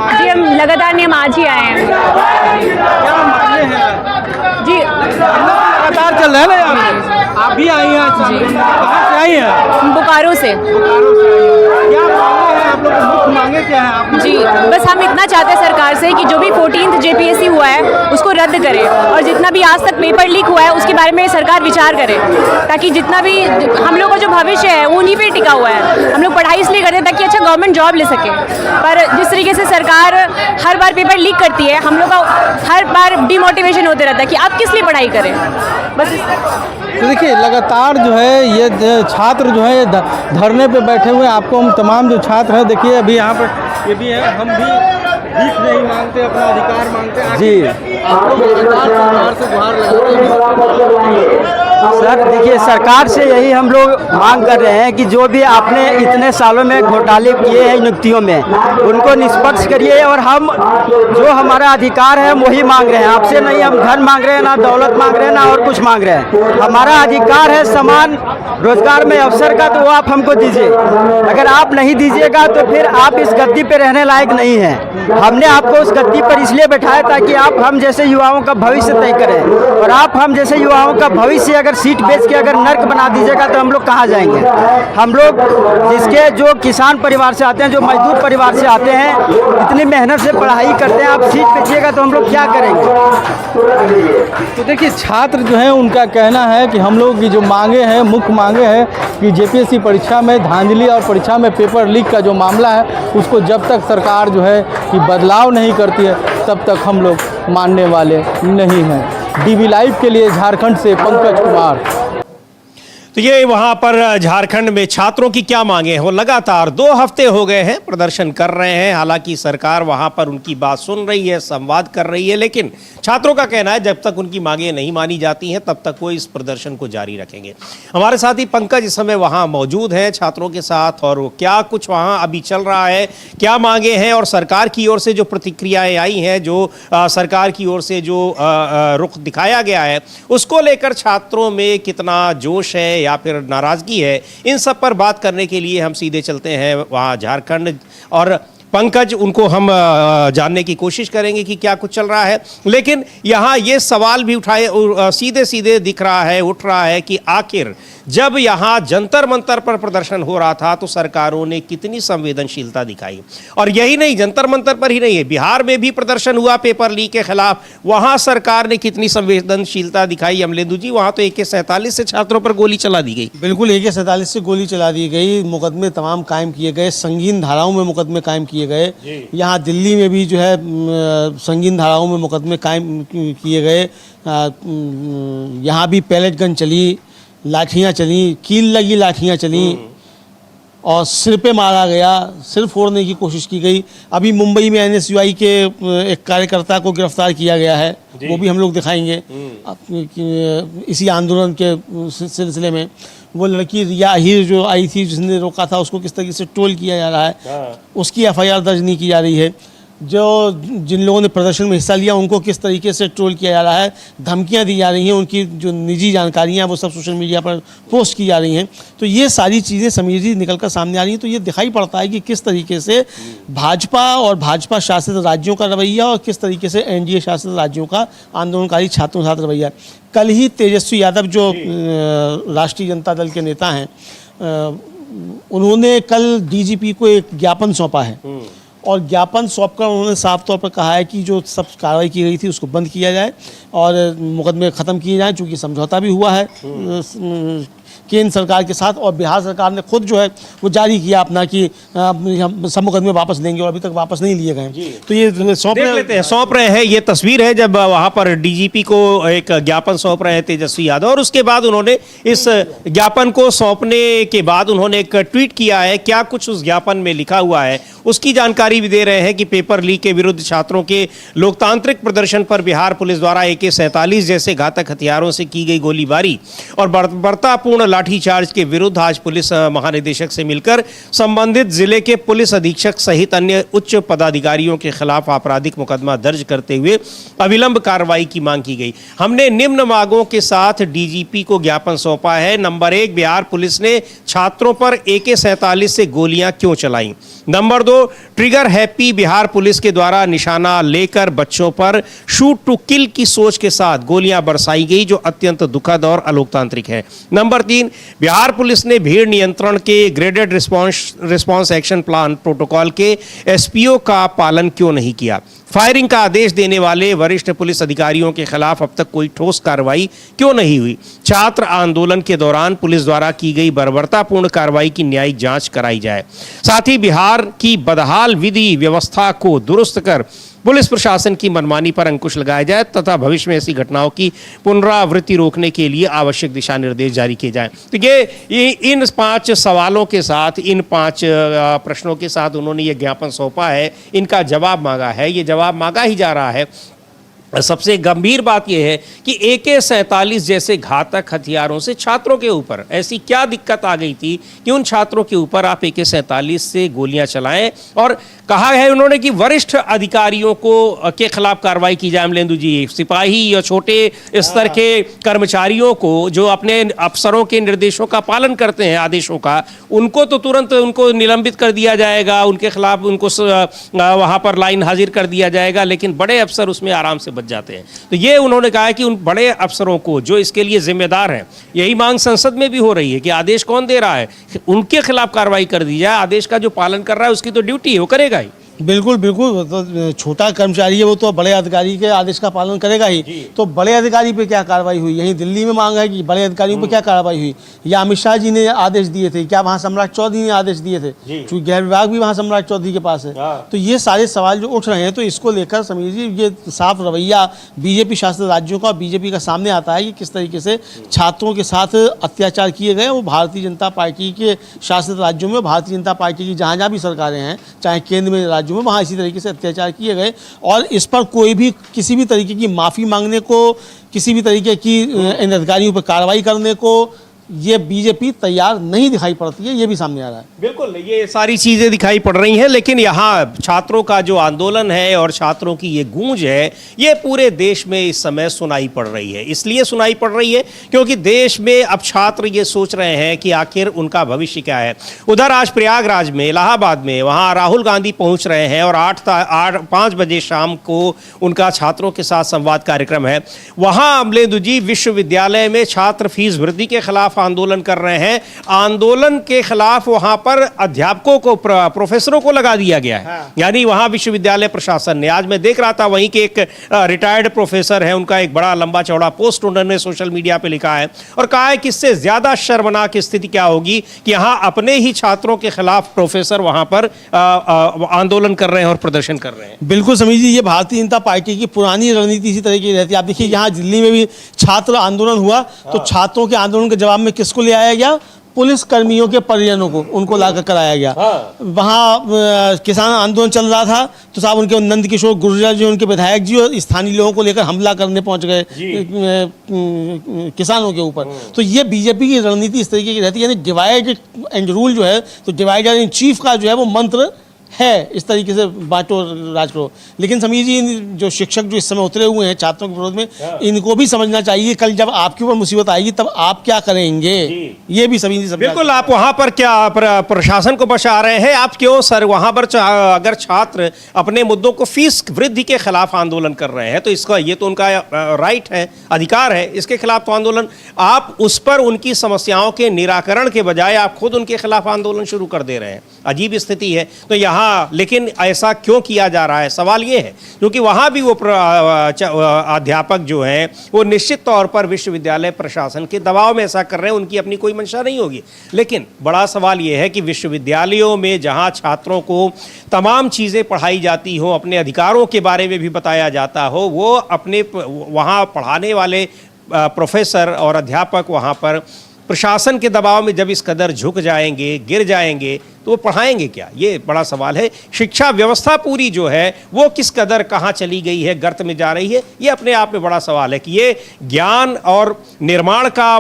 जी हम लगातार नियम आज ही आए हैं। जी लगातार चल रहा है ना यहाँ? आप भी आई हैं आज? कहाँ से आई हैं? बोकारो से। क्या मांगे हैं आप लोग? मुख्य मांगे क्या है आप? जी बस हम इतना चाहते हैं सरकार से कि जो भी 14th जेपीएससी हुआ है उसको रद्द करे और जितना भी आज तक पेपर लीक हुआ है उसके बारे में सरकार विचार करे, ताकि जितना भी हम लोग का जो भविष्य है वो उन्हीं पे टिका हुआ है। हम लोग पढ़ाई इसलिए करते हैं ताकि अच्छा गवर्नमेंट जॉब ले सके, पर जिस तरीके से सरकार हर बार पेपर लीक करती है हम लोग का हर बार डिमोटिवेशन होते रहता है कि आप किस लिए पढ़ाई करें। बस तो देखिए लगातार जो है ये छात्र जो है धरने पे बैठे हुए हैं। आपको हम तमाम जो छात्र हैं देखिए अभी यहाँ पर ये भी हैं, हम भी भीख नहीं मांगते, अपना अधिकार मांगते हैं। जी आप लोग लगातार सरकार से गुहार लगा रहे हैं। सर देखिए सरकार से यही हम लोग मांग कर रहे हैं कि जो भी आपने इतने सालों में घोटाले किए हैं नियुक्तियों में उनको निष्पक्ष करिए और हम जो हमारा अधिकार है वही मांग रहे हैं। आपसे नहीं हम धन मांग रहे हैं, ना दौलत मांग रहे हैं, ना और कुछ मांग रहे हैं। हमारा अधिकार है समान रोजगार में अवसर का, तो वो आप हमको दीजिए। अगर आप नहीं दीजिएगा तो फिर आप इस गद्दी पे रहने लायक नहीं हैं। हमने आपको उस गद्दी पर इसलिए बैठाया ताकि आप हम जैसे युवाओं का भविष्य तय करें, और आप हम जैसे युवाओं का भविष्य अगर सीट बेच के अगर नर्क बना दीजिएगा तो हम लोग कहाँ जाएंगे। हम लोग जिसके जो किसान परिवार से आते हैं, जो मजदूर परिवार से आते हैं, इतनी मेहनत से पढ़ाई करते हैं, आप सीट बेचिएगा तो हम लोग क्या करेंगे। तो देखिए छात्र जो है उनका कहना है कि हम लोग की जो मांगे हैं, मुख्य मांगे हैं कि जेपीएससी परीक्षा में धांधली और परीक्षा में पेपर लीक का जो मामला है उसको जब तक सरकार जो है कि बदलाव नहीं करती है तब तक हम लोग मानने वाले नहीं हैं। डीवी लाइव के लिए झारखंड से पंकज कुमार। तो ये वहाँ पर झारखंड में छात्रों की क्या मांगे हैं। वो लगातार 2 हफ्ते हो गए हैं प्रदर्शन कर रहे हैं। हालांकि सरकार वहाँ पर उनकी बात सुन रही है, संवाद कर रही है, लेकिन छात्रों का कहना है जब तक उनकी मांगे नहीं मानी जाती हैं तब तक वो इस प्रदर्शन को जारी रखेंगे। हमारे साथ ही पंकज इस समय वहाँ मौजूद हैं छात्रों के साथ, और वो क्या कुछ वहाँ अभी चल रहा है, क्या मांगे हैं और सरकार की ओर से जो प्रतिक्रियाएँ आई हैं, जो सरकार की ओर से जो रुख दिखाया गया है, उसको लेकर छात्रों में कितना जोश है या फिर नाराजगी है, इन सब पर बात करने के लिए हम सीधे चलते हैं वहाँ झारखंड। और पंकज उनको हम जानने की कोशिश करेंगे कि क्या कुछ चल रहा है। लेकिन यहाँ ये सवाल भी उठाए सीधे सीधे दिख रहा है, उठ रहा है कि आखिर जब यहाँ जंतर मंतर पर प्रदर्शन हो रहा था तो सरकारों ने कितनी संवेदनशीलता दिखाई। और यही नहीं, जंतर मंतर पर ही नहीं है, बिहार में भी प्रदर्शन हुआ पेपर लीक के खिलाफ, वहाँ सरकार ने कितनी संवेदनशीलता दिखाई। अमलेंदु जी, वहाँ तो AK-47 से छात्रों पर गोली चला दी गई। बिल्कुल AK-47 से गोली चला दी गई, मुकदमे तमाम कायम किए गए, संगीन धाराओं में मुकदमे कायम किए गए। यहाँ दिल्ली में भी जो है संगीन धाराओं में मुकदमे कायम किए गए। यहाँ भी पैलेट गन चली, लाठियाँ चली, कील लगी लाठियाँ चली और सिर पे मारा गया, सिर फोड़ने की कोशिश की गई। अभी मुंबई में NSUI के एक कार्यकर्ता को गिरफ्तार किया गया है, वो भी हम लोग दिखाएंगे इसी आंदोलन के सिलसिले में। वो लड़की रिया अहीर जो आई थी जिसने रोका था, उसको किस तरीके से ट्रोल किया जा रहा है, उसकी FIR दर्ज नहीं की जा रही है। जो जिन लोगों ने प्रदर्शन में हिस्सा लिया उनको किस तरीके से ट्रोल किया जा रहा है, धमकियां दी जा रही हैं, उनकी जो निजी जानकारियां हैं वो सब सोशल मीडिया पर पोस्ट की जा रही हैं। तो ये सारी चीज़ें समीर जी निकल कर सामने आ रही हैं। तो ये दिखाई पड़ता है कि किस तरीके से भाजपा और भाजपा शासित राज्यों का रवैया और किस तरीके से एनडीए शासित राज्यों का आंदोलनकारी छात्रों के साथ रवैया। कल ही तेजस्वी यादव जो राष्ट्रीय जनता दल के नेता हैं, उन्होंने कल डीजीपी को एक ज्ञापन सौंपा है और ज्ञापन सौंपकर उन्होंने साफ तौर पर कहा है कि जो सब कार्रवाई की गई थी उसको बंद किया जाए और मुकदमे ख़त्म किए जाएं, चूँकि समझौता भी हुआ है केंद्र सरकार के साथ और बिहार सरकार ने खुद जो है वो जारी किया अपना कि हम सब मुकदमे वापस लेंगे और अभी तक वापस नहीं लिए गए। तो ये सौंप रहे हैं। ये तस्वीर है जब वहां पर डीजीपी को एक ज्ञापन सौंप रहे हैं तेजस्वी यादव और उसके बाद उन्होंने इस ज्ञापन को सौंपने के बाद उन्होंने एक ट्वीट किया है। क्या कुछ उस ज्ञापन में लिखा हुआ है उसकी जानकारी भी दे रहे हैं कि पेपर लीक के विरुद्ध छात्रों के लोकतांत्रिक प्रदर्शन पर बिहार पुलिस द्वारा AK-47 जैसे घातक हथियारों से की गई गोलीबारी और बर्बरतापूर्ण लाठीचार्ज के विरुद्ध आज पुलिस महानिदेशक से मिलकर संबंधित जिले के पुलिस अधीक्षक सहित अन्य उच्च पदाधिकारियों के खिलाफ आपराधिक मुकदमा दर्ज करते हुए अविलंब कार्रवाई की मांग की गई। हमने निम्न मांगों के साथ डीजीपी को ज्ञापन सौंपा है। नंबर 1, बिहार पुलिस ने छात्रों पर AK-47 से गोलियां क्यों चलाई। Number 2, trigger happy Bihar police के द्वारा निशाना लेकर बच्चों पर शूट टू किल की सोच के साथ गोलियां बरसाई गई जो अत्यंत दुखद और अलोकतांत्रिक है। नंबर 3, बिहार पुलिस ने भीड़ नियंत्रण के graded response action plan protocol के SPO का पालन क्यों नहीं किया। फायरिंग का आदेश देने वाले वरिष्ठ पुलिस अधिकारियों के खिलाफ अब तक कोई ठोस कार्रवाई क्यों नहीं हुई। छात्र आंदोलन के दौरान पुलिस द्वारा की गई बर्बरतापूर्ण कार्रवाई की न्यायिक जांच कराई जाए। साथ ही बिहार की बदहाल विधि व्यवस्था को दुरुस्त कर पुलिस प्रशासन की मनमानी पर अंकुश लगाया जाए तथा भविष्य में ऐसी घटनाओं की पुनरावृत्ति रोकने के लिए आवश्यक दिशा निर्देश जारी किए जाएं। तो ये इन 5 सवालों के साथ, इन 5 प्रश्नों के साथ उन्होंने ये ज्ञापन सौंपा है, इनका जवाब मांगा है। ये जवाब मांगा ही जा रहा है। सबसे गंभीर बात यह है कि AK-47 जैसे घातक हथियारों से छात्रों के ऊपर ऐसी क्या दिक्कत आ गई थी कि उन छात्रों के ऊपर आप AK-47 से गोलियां चलाएं। और कहा है उन्होंने कि वरिष्ठ अधिकारियों को के खिलाफ कार्रवाई की जाए। अमलेंदु जी, सिपाही या छोटे स्तर के कर्मचारियों को जो अपने अफसरों के निर्देशों का पालन करते हैं, आदेशों का, उनको तो तुरंत उनको निलंबित कर दिया जाएगा, उनके खिलाफ उनको वहाँ पर लाइन हाजिर कर दिया जाएगा, लेकिन बड़े अफसर उसमें आराम से बच जाते हैं। तो ये उन्होंने कहा है कि उन बड़े अफसरों को जो इसके लिए जिम्मेदार हैं, यही मांग संसद में भी हो रही है कि आदेश कौन दे रहा है, उनके खिलाफ कार्रवाई कर दी जाए। आदेश का जो पालन कर रहा है उसकी तो ड्यूटी है, वो करेगा ही। बिल्कुल बिल्कुल, तो छोटा कर्मचारी है वो तो बड़े अधिकारी के आदेश का पालन करेगा ही। तो बड़े अधिकारी पे क्या कार्रवाई हुई, यहीं दिल्ली में मांग है कि बड़े अधिकारियों पे क्या कार्रवाई हुई। या अमित शाह जी ने आदेश दिए थे, क्या वहाँ सम्राट चौधरी ने आदेश दिए थे, क्योंकि गृह विभाग भी वहाँ सम्राट चौधरी के पास है। तो ये सारे सवाल जो उठ रहे हैं, तो इसको लेकर समीर जी ये साफ रवैया बीजेपी शासित राज्यों का और बीजेपी का सामने आता है कि किस तरीके से छात्रों के साथ अत्याचार किए गए। वो भारतीय जनता पार्टी के शासित राज्यों में, भारतीय जनता पार्टी की जहाँ जहाँ भी सरकारें हैं, चाहे केंद्र में राज्यों में, वहाँ इसी तरीके से अत्याचार किए गए और इस पर कोई भी किसी भी तरीके की माफ़ी मांगने को, किसी भी तरीके की इन अधिकारियों पर कार्रवाई करने को ये बीजेपी तैयार नहीं दिखाई पड़ती है। ये भी सामने आ रहा है। बिल्कुल, ये सारी चीज़ें दिखाई पड़ रही हैं, लेकिन यहाँ छात्रों का जो आंदोलन है और छात्रों की ये गूंज है, ये पूरे देश में इस समय सुनाई पड़ रही है। इसलिए सुनाई पड़ रही है क्योंकि देश में अब छात्र ये सोच रहे हैं कि आखिर उनका भविष्य क्या है। उधर आज प्रयागराज में, इलाहाबाद में, वहाँ राहुल गांधी पहुँच रहे हैं और 5 बजे शाम को उनका छात्रों के साथ संवाद कार्यक्रम है। वहाँ अमलेंदु जी विश्वविद्यालय में छात्र फीस वृद्धि के खिलाफ आंदोलन कर रहे हैं। आंदोलन के खिलाफ वहां पर अध्यापकों को, प्रोफेसरों को लगा दिया गया है। यानी वहां विश्वविद्यालय प्रशासन ने, आज मैं देख रहा था वहीं के एक रिटायर्ड प्रोफेसर है, उनका एक बड़ा लंबा चौड़ा पोस्ट उन्होंने सोशल मीडिया पे लिखा है और कहा है कि इससे ज्यादा शर्मनाक स्थिति क्या होगी कि यहां अपने ही छात्रों के खिलाफ प्रोफेसर वहां पर आंदोलन कर रहे हैं और प्रदर्शन कर रहे हैं। बिल्कुल समीर जी, ये भारतीय जनता पार्टी की पुरानी रणनीति इसी तरह की रहती है। आप देखिए यहाँ दिल्ली में भी छात्र आंदोलन हुआ तो छात्रों के आंदोलन के जवाब में किसको ले आया गया, पुलिस कर्मियों के परिजनों को, उनको लाकर कराया गया। वहाँ किसान आंदोलन चल रहा था तो साहब उनके नंद किशोर गुर्जर जी, उनके विधायक जी और स्थानीय लोगों को लेकर हमला करने पहुंच गए किसानों के ऊपर। तो ये बीजेपी की रणनीति इस तरीके की रहती है, यानी डिवाइड एंड रूल जो है, तो डिवाइडर इन चीफ का जो है वो मंत्र है इस तरीके से बांटो राज करो। लेकिन समीर जी, जो शिक्षक जो इस समय उतरे हुए हैं छात्रों के विरोध में, इनको भी समझना चाहिए कल जब आपके ऊपर मुसीबत आएगी तब आप क्या करेंगे, ये भी समीर जी समझा। बिल्कुल, आप वहां पर क्या प्रशासन को बचा रहे हैं? आप क्यों सर वहां पर अगर छात्र अपने मुद्दों को फीस वृद्धि के खिलाफ आंदोलन कर रहे हैं तो इसका ये तो उनका राइट है, अधिकार है, इसके खिलाफ तो आंदोलन, आप उस पर उनकी समस्याओं के निराकरण के बजाय आप खुद उनके खिलाफ आंदोलन शुरू कर दे रहे हैं। अजीब स्थिति है। तो यहाँ लेकिन ऐसा क्यों किया जा रहा है, सवाल ये है, क्योंकि वहाँ भी वो अध्यापक जो हैं वो निश्चित तौर पर विश्वविद्यालय प्रशासन के दबाव में ऐसा कर रहे हैं, उनकी अपनी कोई मंशा नहीं होगी। लेकिन बड़ा सवाल ये है कि विश्वविद्यालयों में जहाँ छात्रों को तमाम चीज़ें पढ़ाई जाती हो, अपने अधिकारों के बारे में भी बताया जाता हो, वो अपने वहाँ पढ़ाने वाले प्रोफेसर और अध्यापक वहाँ पर प्रशासन के दबाव में जब इस कदर झुक जाएंगे, गिर जाएंगे, तो वो पढ़ाएंगे क्या? ये बड़ा सवाल है। शिक्षा व्यवस्था पूरी जो है वो किस कदर कहाँ चली गई है, गर्त में जा रही है, ये अपने आप में बड़ा सवाल है कि ये ज्ञान और निर्माण का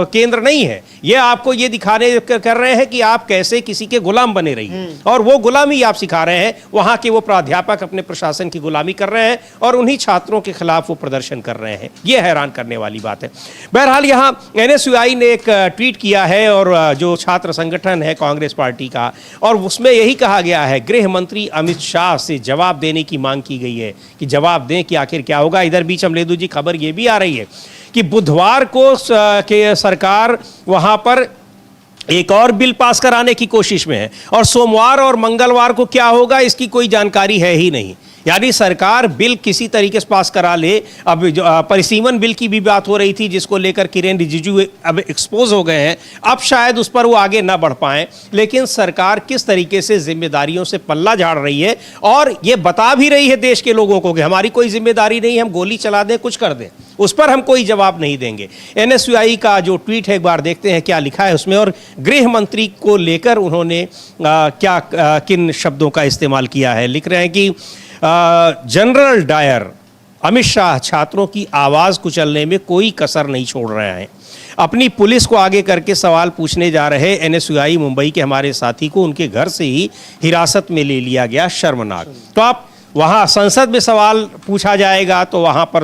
केंद्र नहीं है। ये आपको ये दिखाने कर रहे हैं कि आप कैसे किसी के गुलाम बने रहिए, और वो गुलामी आप सिखा रहे हैं। वहाँ के वो प्राध्यापक अपने प्रशासन की गुलामी कर रहे हैं और उन्हीं छात्रों के खिलाफ वो प्रदर्शन कर रहे हैं। ये हैरान करने वाली बात है। बहरहाल यहाँ NSUI ने एक ट्वीट किया है, और जो छात्र संगठन है कांग्रेस पार्टी का, और उसमें यही कहा गया है, गृह मंत्री अमित शाह से जवाब देने की मांग की गई है कि जवाब दें कि आखिर क्या होगा। इधर बीच अमलेदू जी खबर ये भी आ रही है कि बुधवार को के सरकार वहां पर एक और बिल पास कराने की कोशिश में है, और सोमवार और मंगलवार को क्या होगा इसकी कोई जानकारी है ही नहीं। यानी सरकार बिल किसी तरीके से पास करा ले। अब परिसीमन बिल की भी बात हो रही थी जिसको लेकर किरेन रिजिजू अब एक्सपोज हो गए हैं, अब शायद उस पर वो आगे ना बढ़ पाएं। लेकिन सरकार किस तरीके से जिम्मेदारियों से पल्ला झाड़ रही है और ये बता भी रही है देश के लोगों को कि हमारी कोई जिम्मेदारी नहीं, हम गोली चला दें, कुछ कर दें, उस पर हम कोई जवाब नहीं देंगे। NSUI का जो ट्वीट है एक बार देखते हैं क्या लिखा है उसमें, और गृह मंत्री को लेकर उन्होंने किन शब्दों का इस्तेमाल किया है। लिख रहे हैं कि जनरल डायर अमित शाह छात्रों की आवाज कुचलने में कोई कसर नहीं छोड़ रहे हैं। अपनी पुलिस को आगे करके सवाल पूछने जा रहे NSUI मुंबई के हमारे साथी को उनके घर से ही हिरासत में ले लिया गया, शर्मनाक। तो आप वहाँ संसद में सवाल पूछा जाएगा तो वहाँ पर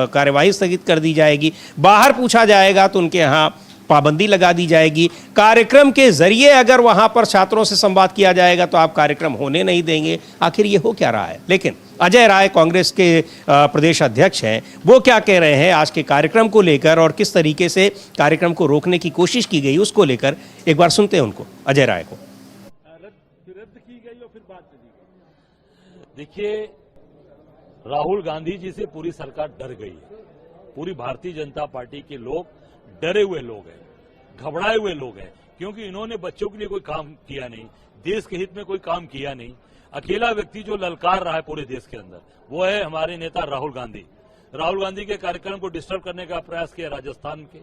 कार्यवाही स्थगित कर दी जाएगी, बाहर पूछा जाएगा तो उनके यहाँ पाबंदी लगा दी जाएगी। कार्यक्रम के जरिए अगर वहां पर छात्रों से संवाद किया जाएगा तो आप कार्यक्रम होने नहीं देंगे। आखिर ये हो क्या रहा है? लेकिन अजय राय कांग्रेस के प्रदेश अध्यक्ष हैं, वो क्या कह रहे हैं आज के कार्यक्रम को लेकर और किस तरीके से कार्यक्रम को रोकने की कोशिश की गई उसको लेकर एक बार सुनते हैं उनको, अजय राय को। रद्द की गई और फिर बात की। देखिए, राहुल गांधी जी से पूरी सरकार डर गई है। पूरी भारतीय जनता पार्टी के लोग डरे हुए लोग हैं, घबराए हुए लोग हैं, क्योंकि इन्होंने बच्चों के लिए कोई काम किया नहीं, देश के हित में कोई काम किया नहीं। अकेला व्यक्ति जो ललकार रहा है पूरे देश के अंदर वो है हमारे नेता राहुल गांधी। राहुल गांधी के कार्यक्रम को डिस्टर्ब करने का प्रयास किया राजस्थान के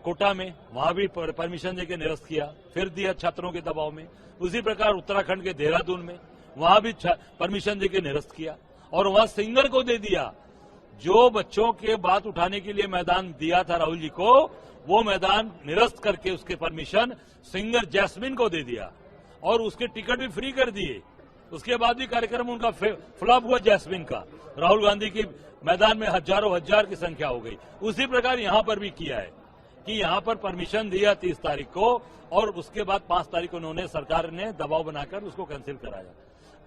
कोटा में, वहां भी परमिशन देकर निरस्त किया, फिर दिया छात्रों के दबाव में। उसी प्रकार उत्तराखंड के देहरादून में वहां भी परमिशन देकर निरस्त किया, और वहां सिंगर को दे दिया। जो बच्चों के बात उठाने के लिए मैदान दिया था राहुल जी को, वो मैदान निरस्त करके उसके परमिशन सिंगर जैस्मिन को दे दिया, और उसके टिकट भी फ्री कर दिए। उसके बाद भी कार्यक्रम उनका फ्लॉप हुआ जैस्मिन का। राहुल गांधी के मैदान में हजारों हजार की संख्या हो गई। उसी प्रकार यहां पर भी किया है कि यहां पर परमिशन दिया 30 तारीख को, और उसके बाद 5 तारीख को उन्होंने सरकार ने दबाव बनाकर उसको कैंसिल कराया।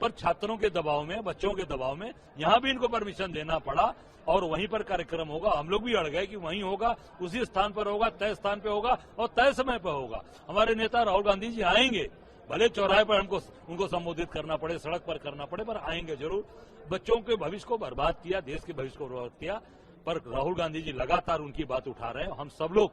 पर छात्रों के दबाव में, बच्चों के दबाव में यहां भी इनको परमिशन देना पड़ा, और वहीं पर कार्यक्रम होगा। हम लोग भी अड़ गए कि वहीं होगा, उसी स्थान पर होगा, तय स्थान पे होगा और तय समय पर होगा। हमारे नेता राहुल गांधी जी आएंगे, भले चौराहे पर हमको उनको संबोधित करना पड़े, सड़क पर करना पड़े, पर आएंगे जरूर। बच्चों के भविष्य को बर्बाद किया, देश के भविष्य को बर्बाद किया, पर राहुल गांधी जी लगातार उनकी बात उठा रहे हैं। हम सब लोग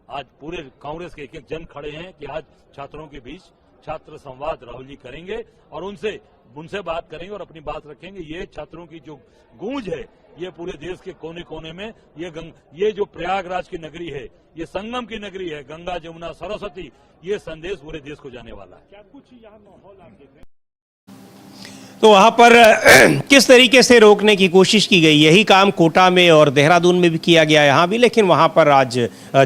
आज पूरे कांग्रेस के एक जन खड़े हैं कि आज छात्रों के बीच छात्र संवाद राहुल जी करेंगे और उनसे बात करेंगे और अपनी बात रखेंगे। ये छात्रों की जो गूंज है, ये पूरे देश के कोने कोने में, ये जो प्रयागराज की नगरी है, ये संगम की नगरी है, गंगा जमुना सरस्वती, ये संदेश पूरे देश को जाने वाला है। क्या कुछ यहाँ माहौल आप देख रहे हैं? तो वहाँ पर किस तरीके से रोकने की कोशिश की गई, यही काम कोटा में और देहरादून में भी किया गया यहाँ भी, लेकिन वहाँ पर आज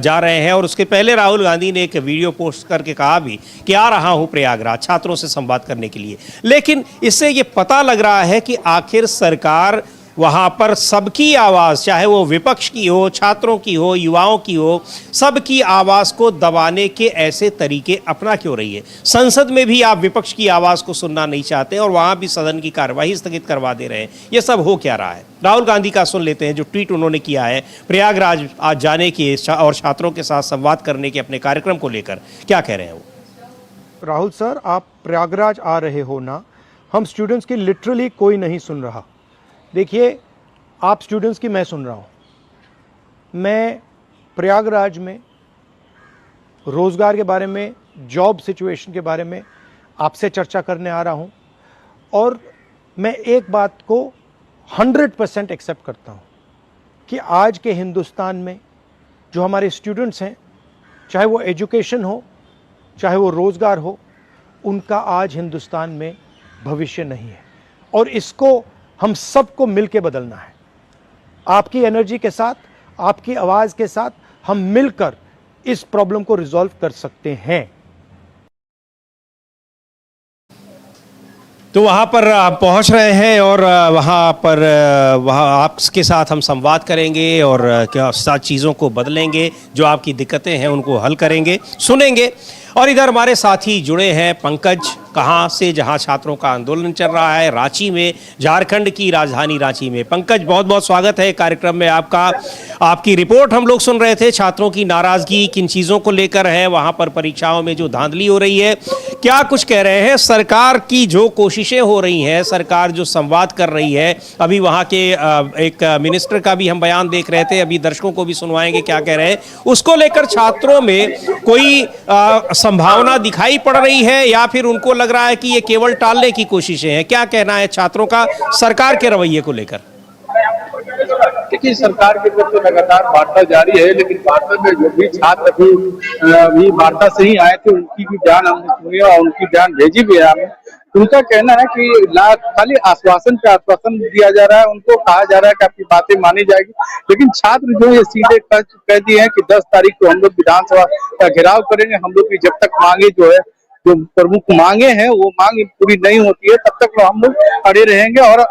जा रहे हैं। और उसके पहले राहुल गांधी ने एक वीडियो पोस्ट करके कहा भी कि आ रहा हूँ प्रयागराज छात्रों से संवाद करने के लिए। लेकिन इससे ये पता लग रहा है कि आखिर सरकार वहाँ पर सबकी आवाज़, चाहे वो विपक्ष की हो, छात्रों की हो, युवाओं की हो, सबकी आवाज़ को दबाने के ऐसे तरीके अपना क्यों रही है। संसद में भी आप विपक्ष की आवाज़ को सुनना नहीं चाहते और वहाँ भी सदन की कार्यवाही स्थगित करवा दे रहे हैं। ये सब हो क्या रहा है? राहुल गांधी का सुन लेते हैं, जो ट्वीट उन्होंने किया है प्रयागराज आज जाने के और छात्रों के साथ संवाद करने के अपने कार्यक्रम को लेकर। क्या कह रहे हैं वो? राहुल सर, आप प्रयागराज आ रहे हो ना, हम स्टूडेंट्स की लिटरली कोई नहीं सुन रहा। देखिए, आप स्टूडेंट्स की मैं सुन रहा हूँ। मैं प्रयागराज में रोज़गार के बारे में, जॉब सिचुएशन के बारे में आपसे चर्चा करने आ रहा हूँ और मैं एक बात को 100% एक्सेप्ट करता हूँ कि आज के हिंदुस्तान में जो हमारे स्टूडेंट्स हैं, चाहे वो एजुकेशन हो, चाहे वो रोज़गार हो, उनका आज हिंदुस्तान में भविष्य नहीं है और इसको हम सबको मिलके बदलना है। आपकी एनर्जी के साथ, आपकी आवाज़ के साथ हम मिलकर इस प्रॉब्लम को रिजॉल्व कर सकते हैं। तो वहाँ पर आप पहुँच रहे हैं और वहाँ आपके साथ हम संवाद करेंगे और क्या साथ चीज़ों को बदलेंगे, जो आपकी दिक्कतें हैं उनको हल करेंगे, सुनेंगे। और इधर हमारे साथी जुड़े हैं पंकज, कहाँ से, जहाँ छात्रों का आंदोलन चल रहा है, रांची में, झारखंड की राजधानी रांची में। पंकज, बहुत बहुत स्वागत है कार्यक्रम में आपका। आपकी रिपोर्ट हम लोग सुन रहे थे, छात्रों की नाराज़गी किन चीज़ों को लेकर है, वहाँ पर परीक्षाओं में जो धांधली हो रही है, क्या कुछ कह रहे हैं? सरकार की जो कोशिशें हो रही हैं, सरकार जो संवाद कर रही है, अभी वहाँ के एक मिनिस्टर का भी हम बयान देख रहे थे, अभी दर्शकों को भी सुनवाएंगे क्या कह रहे हैं, उसको लेकर छात्रों में कोई संभावना दिखाई पड़ रही है या फिर उनको लग रहा है कि ये केवल टालने की कोशिशें हैं? क्या कहना है छात्रों का सरकार के रवैये को लेकर? देखिए, सरकार की तरफ से लगातार वार्ता जारी है, लेकिन वार्ता में जो भी छात्र भी वार्ता से ही आए थे, उनकी भी जान हमने सुनी और उनकी जान भेजी भी है हमें। उनका कहना है कि खाली आश्वासन पे आश्वासन दिया जा रहा है, उनको कहा जा रहा है कि आपकी बातें मानी जाएगी, लेकिन छात्र जो ये सीधे कह दिए हैं कि 10 तारीख को हम लोग विधानसभा का घेराव करेंगे। हम लोग की जब तक मांगे जो है, जो प्रमुख मांगे हैं, वो मांग पूरी नहीं होती है, तब तक हम लोग अड़े रहेंगे और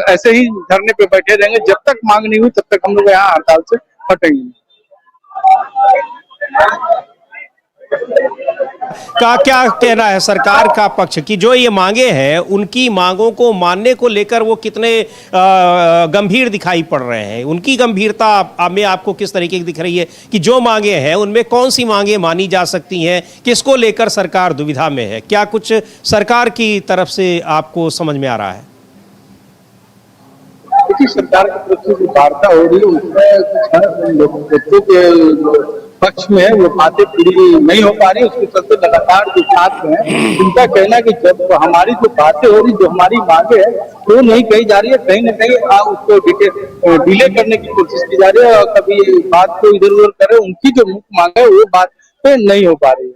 ऐसे ही धरने पे बैठे रहेंगे। जब तक मांग नहीं हुई तब तक हम लोग यहाँ हड़ताल से हटेंगे। का क्या कहना है सरकार का पक्ष की जो ये मांगे हैं, उनकी मांगों को मानने को लेकर वो कितने गंभीर दिखाई पड़ रहे हैं? उनकी गंभीरता में आपको किस तरीके की दिख रही है कि जो मांगे हैं उनमें कौन सी मांगे मानी जा सकती हैं, किसको लेकर सरकार दुविधा में है? क्या कुछ सरकार की तरफ से आपको समझ में आ रहा है? देखिए, सरकार की तरफ से जो वार्ता हो रही है उसमें बच्चों के पक्ष में वो बातें पूरी नहीं हो पा रही। उसके चलते लगातार जो छात्र हैं, उनका कहना है कि जब हमारी जो बातें हो रही, जो हमारी मांगे है, वो नहीं कही जा रही है, कहीं ना कहीं उसको डिले करने की कोशिश की जा रही है और कभी बात को इधर उधर करे। उनकी जो मुख्य मांग है वो बात पे नहीं हो पा रही है।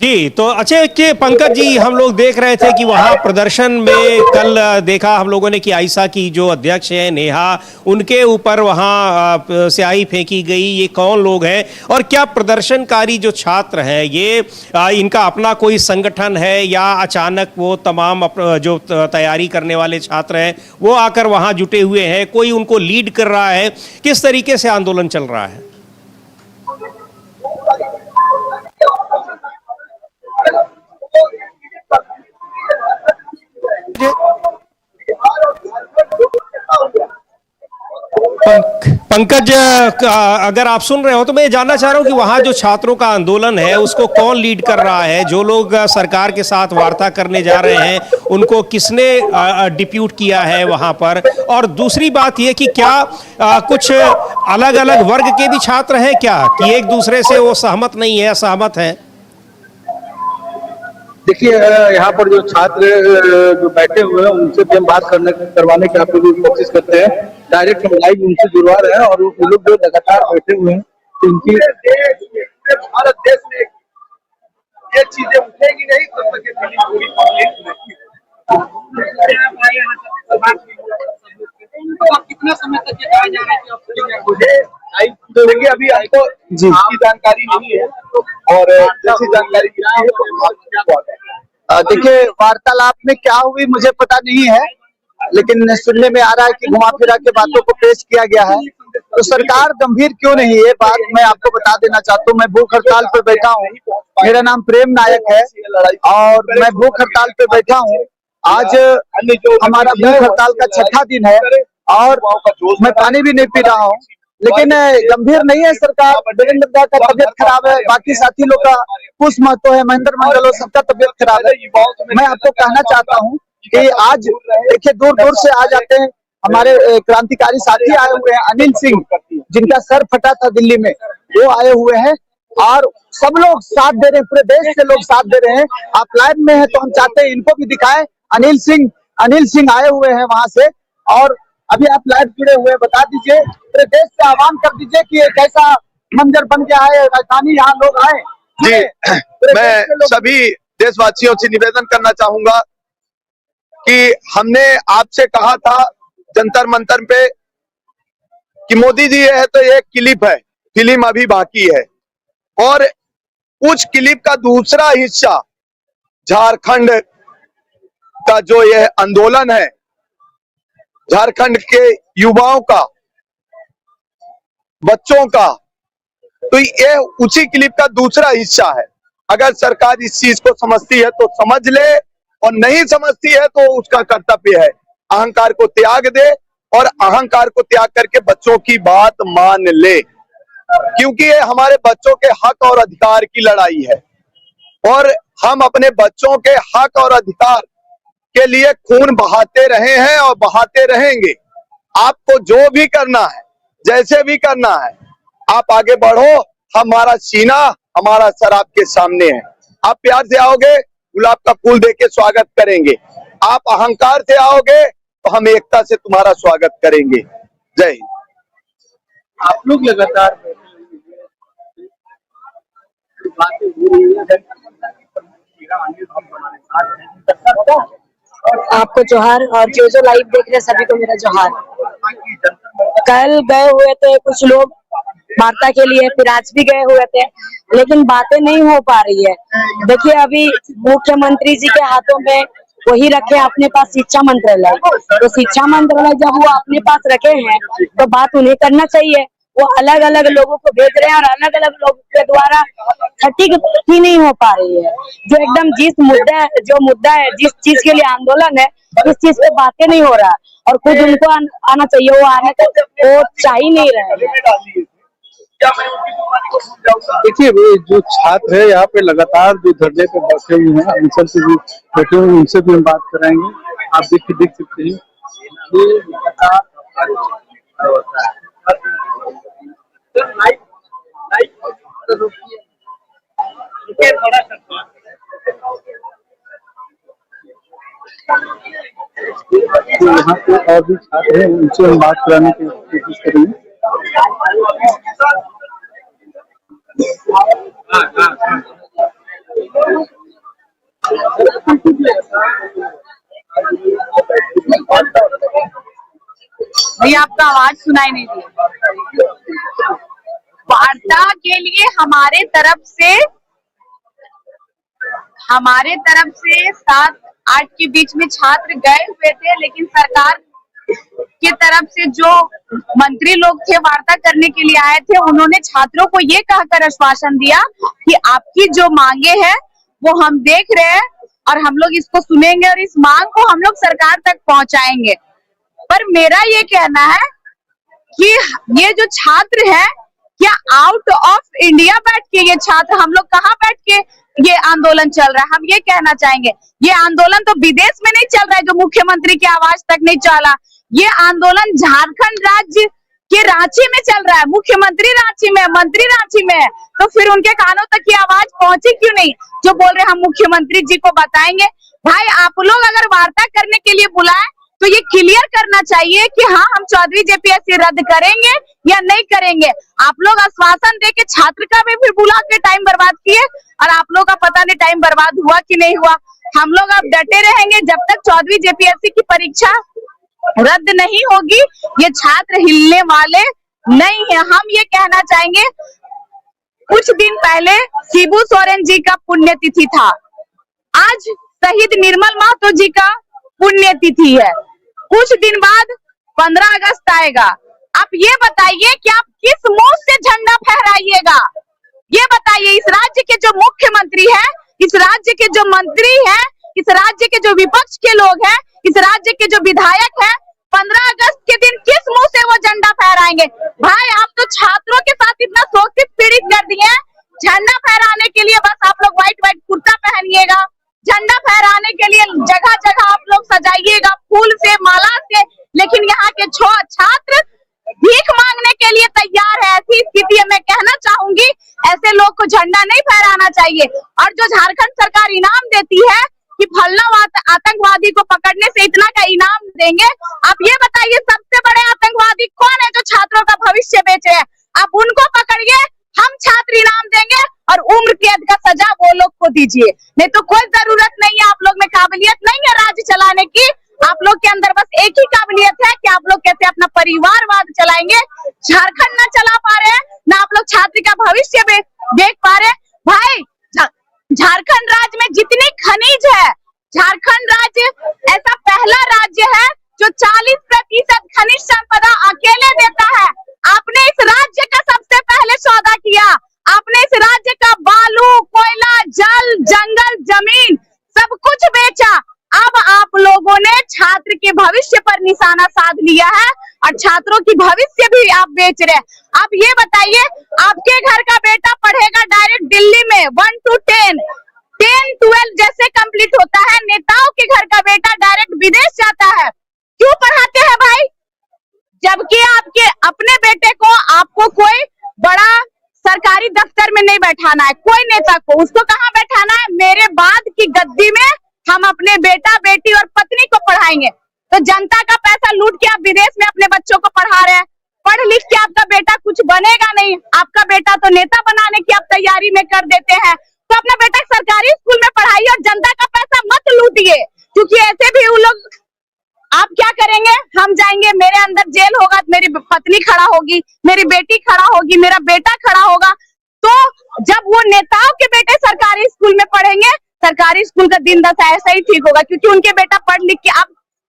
जी, तो अच्छे कि पंकज जी, हम लोग देख रहे थे कि वहाँ प्रदर्शन में कल देखा हम लोगों ने कि आइसा की जो अध्यक्ष है नेहा, उनके ऊपर वहाँ स्याही फेंकी गई। ये कौन लोग हैं और क्या प्रदर्शनकारी जो छात्र हैं ये इनका अपना कोई संगठन है या अचानक वो तमाम जो तैयारी करने वाले छात्र हैं वो आकर वहाँ जुटे हुए हैं, कोई उनको लीड कर रहा है? किस तरीके से आंदोलन चल रहा है? पंकज, अगर आप सुन रहे हो तो मैं जानना चाह रहा हूं कि वहां जो छात्रों का आंदोलन है उसको कौन लीड कर रहा है? जो लोग सरकार के साथ वार्ता करने जा रहे हैं उनको किसने डिप्यूट किया है वहां पर? और दूसरी बात यह कि क्या कुछ अलग अलग वर्ग के भी छात्र हैं क्या, कि एक दूसरे से वो सहमत नहीं है, असहमत है? देखिए, यहाँ पर जो छात्र जो बैठे हुए हैं उनसे भी हम बात करवाने की आप लोग कोशिश करते हैं। डायरेक्ट हम लाइव उनसे जुड़वा रहे हैं और वो लोग जो लगातार बैठे हुए हैं उनकी भारत देश में ये चीजें उठेगी नहीं तब तक कितना समय तक ये कहा जा रहा है कि तो देखिए अभी आपको इसकी जानकारी नहीं है और जैसी जानकारी मिली है तो आपको देखिए वार्तालाप में क्या हुई मुझे पता नहीं है, लेकिन सुनने में आ रहा है कि घुमा फिरा के बातों को पेश किया गया है। तो सरकार गंभीर क्यों नहीं है, बात मैं आपको बता देना चाहता हूँ। मैं भूख हड़ताल पर बैठा हूँ, मेरा नाम प्रेम नायक है और मैं भूख हड़ताल पे बैठा हूँ। आज हमारा भूख हड़ताल का 6ठा दिन है और मैं पानी भी नहीं पी रहा हूँ, लेकिन गंभीर नहीं है सरकार। वीरेंद्र दा का तबियत खराब है, बाकी साथी लोग का कुछ महत्व है, महेंद्र मंडल सबका तबियत खराब है। मैं आपको कहना चाहता हूँ कि आज देखिए दूर दूर से आ जाते हैं हमारे क्रांतिकारी साथी आए हुए हैं। अनिल सिंह जिनका सर फटा था दिल्ली में, वो आए हुए हैं और सब लोग साथ दे रहे हैं, पूरे देश से लोग साथ दे रहे हैं। आप लाइव में हैं तो हम चाहते हैं इनको भी दिखाएं। अनिल सिंह आए हुए हैं वहां से और अभी आप लाइव जुड़े हुए, बता दीजिए, पूरे देश से आह्वान कर दीजिए कि कैसा मंजर बन गया है राजधानी, यहाँ लोग आए। जी, मैं सभी देशवासियों से निवेदन करना चाहूंगा कि हमने आपसे कहा था जंतर मंतर पे कि मोदी जी है तो एक क्लिप है, फिल्म अभी बाकी है और उस क्लिप का दूसरा हिस्सा झारखंड का जो यह आंदोलन है, झारखंड के युवाओं का, बच्चों का, तो ये उसी क्लिप का दूसरा हिस्सा है। अगर सरकार इस चीज को समझती है तो समझ ले और नहीं समझती है तो उसका कर्तव्य है अहंकार को त्याग दे और अहंकार को त्याग करके बच्चों की बात मान ले, क्योंकि ये हमारे बच्चों के हक और अधिकार की लड़ाई है और हम अपने बच्चों के हक और अधिकार के लिए खून बहाते रहे हैं और बहाते रहेंगे। आपको जो भी करना है, जैसे भी करना है, आप आगे बढ़ो। हमारा सीना, हमारा सर आपके सामने है। आप प्यार से आओगे, गुलाब का फूल देके स्वागत करेंगे। आप अहंकार से आओगे तो हम एकता से तुम्हारा स्वागत करेंगे। जय हिंद। आप लोग लगातार बातें हो रही है, आपको जोहार और जो लाइव देख रहे हैं सभी को मेरा जोहार। कल गए हुए थे कुछ लोग वार्ता के लिए, फिर आज भी गए हुए थे, लेकिन बातें नहीं हो पा रही है। देखिए अभी मुख्यमंत्री जी के हाथों में वही रखे अपने पास शिक्षा मंत्रालय, तो शिक्षा मंत्रालय जब वो अपने पास रखे हैं तो बात उन्हें करना चाहिए। वो अलग अलग लोगों को भेज रहे हैं और अलग अलग लोगों के द्वारा सटीक ही नहीं हो पा रही है। जो एकदम जो मुद्दा है, जिस चीज के लिए आंदोलन है, उस चीज पे बातें नहीं हो रहा और खुद उनको आना चाहिए, वो आने को वो चाह ही नहीं रहे। देखिए वो जो छात्र है यहाँ पे लगातार जो धरने पे बैठे हुए हैं, अनशन से भी बैठे हुए, उनसे भी हम बात कराएंगे। आप देख सकते हैं ये लगातार यहाँ पे और भी छात्र हैं, उनसे हम बात कराने की कोशिश करेंगे। भाई आपका आवाज सुनाई नहीं दिया। वार्ता के लिए हमारे तरफ से 7-8 के बीच में छात्र गए हुए थे, लेकिन सरकार की तरफ से जो मंत्री लोग थे वार्ता करने के लिए आए थे, उन्होंने छात्रों को ये कहकर आश्वासन दिया कि आपकी जो मांगे हैं वो हम देख रहे हैं और हम लोग इसको सुनेंगे और इस मांग को हम लोग सरकार तक पहुंचाएंगे। पर मेरा ये कहना है कि ये जो छात्र है, क्या आउट ऑफ इंडिया बैठ के ये छात्र, हम लोग कहाँ बैठ के ये आंदोलन चल रहा है, हम ये कहना चाहेंगे। ये आंदोलन तो विदेश में नहीं चल रहा है, जो मुख्यमंत्री की आवाज तक नहीं चला। ये आंदोलन झारखंड राज्य के रांची में चल रहा है, मुख्यमंत्री रांची में, मंत्री रांची में, तो फिर उनके कानों तक की आवाज पहुंची क्यों नहीं? जो बोल रहे हम मुख्यमंत्री जी को बताएंगे। भाई आप लोग अगर वार्ता करने के लिए बुलाए तो ये क्लियर करना चाहिए कि हाँ हम 14वीं जेपीएससी रद्द करेंगे या नहीं करेंगे। आप लोग आश्वासन दे के छात्र का भी फिर बुला के टाइम बर्बाद किए और आप लोग का पता नहीं टाइम बर्बाद हुआ कि नहीं हुआ। हम लोग अब डटे रहेंगे जब तक 14वीं जेपीएससी की परीक्षा रद्द नहीं होगी। ये छात्र हिलने वाले नहीं है। हम ये कहना चाहेंगे, कुछ दिन पहले शिबू सोरेन जी का पुण्यतिथि था, आज शहीद निर्मल महतो जी का पुण्यतिथि है। कुछ दिन बाद 15 अगस्त आएगा। आप ये बताइए कि आप किस मुंह से झंडा फहराइएगा? ये बताइए। इस राज्य के जो मुख्यमंत्री है, इस राज्य के जो मंत्री हैं, इस राज्य के जो विपक्ष के लोग हैं, इस राज्य के जो विधायक हैं, 15 अगस्त के दिन किस मुंह से वो झंडा फहराएंगे? भाई आप तो छात्रों के साथ इतना शोषित पीड़ित कर दिए हैं। झंडा फहराने के लिए बस आप लोग व्हाइट कुर्ता पहनिएगा, झंडा फहराने के लिए जगह जगह आप लोग सजाइएगा फूल से, माला से, लेकिन यहाँ के छात्र भीख मांगने के लिए तैयार है। ऐसी स्थिति में कहना चाहूंगी ऐसे लोग को झंडा नहीं फहराना चाहिए। और जो झारखंड सरकार इनाम देती है कि फलना आतंकवादी को पकड़ने से इतना का इनाम देंगे, आप ये बताइए सबसे बड़े आतंकवादी कौन है जो छात्रों का भविष्य बेचे है? आप उनको पकड़िए, हम छात्र इनाम देंगे और उम्र कैद का सजा वो लोग को दीजिए। नहीं तो कोई जरूरत नहीं है, आप लोग में काबिलियत नहीं है राज्य चलाने की। आप लोग के अंदर बस एक ही काबिलियत है कि आप लोग कैसे अपना परिवारवाद चलाएंगे। झारखंड ना चला पा रहे हैं, ना आप लोग छात्र का भविष्य देख पा रहे हैं। भाई झारखंड राज्य में जितनी खनिज है, झारखंड राज्य ऐसा पहला राज्य है जो 40% खनिज संपदा अकेले देता है। आपने इस राज्य का सबसे पहले सौदा किया। आपने इस राज्य का बालू, कोयला, जल, जंगल, जमीन सब कुछ बेचा। अब आप लोगों ने छात्र के भविष्य पर निशाना साध लिया है और छात्रों की भविष्य भी आप बेच रहे हैं। आप ये बताइए, आपके घर का बेटा पढ़ेगा डायरेक्ट दिल्ली में 1 to 10, 10-12 जैसे कंप्लीट होता है, नेताओं के घर का बेटा डायरेक्ट विदेश जाता है। क्यों पढ़ाते हैं भाई? जबकि आपके अपने बेटे को आपको कोई बड़ा सरकारी दफ्तर में नहीं बैठाना है, कोई नेता को, उसको कहाँ बैठाना है? मेरे बाद की गद्दी में हम अपने बेटा, बेटी और पत्नी को पढ़ाएंगे। तो जनता का पैसा लूट के आप विदेश में अपने बच्चों को पढ़ा रहे हैं। पढ़ लिख के आपका बेटा कुछ बनेगा नहीं। आपका बेटा तो नेता बनाने की आप तैयारी में कर देते हैं। तो अपना बेटा सरकारी स्कूल में पढ़ाइए और जनता का पैसा मत लूटिए, क्योंकि ऐसे भी वो लोग, आप क्या करेंगे? हम जाएंगे, मेरे अंदर जेल होगा, मेरी पत्नी खड़ा होगी, मेरी बेटी खड़ा होगी, मेरा बेटा खड़ा होगा। तो जब वो नेताओं के बेटे सरकारी स्कूल में पढ़ेंगे, सरकारी स्कूल का दिन दशा ऐसा ही ठीक होगा, क्योंकि उनके बेटा पढ़ लिख के, आप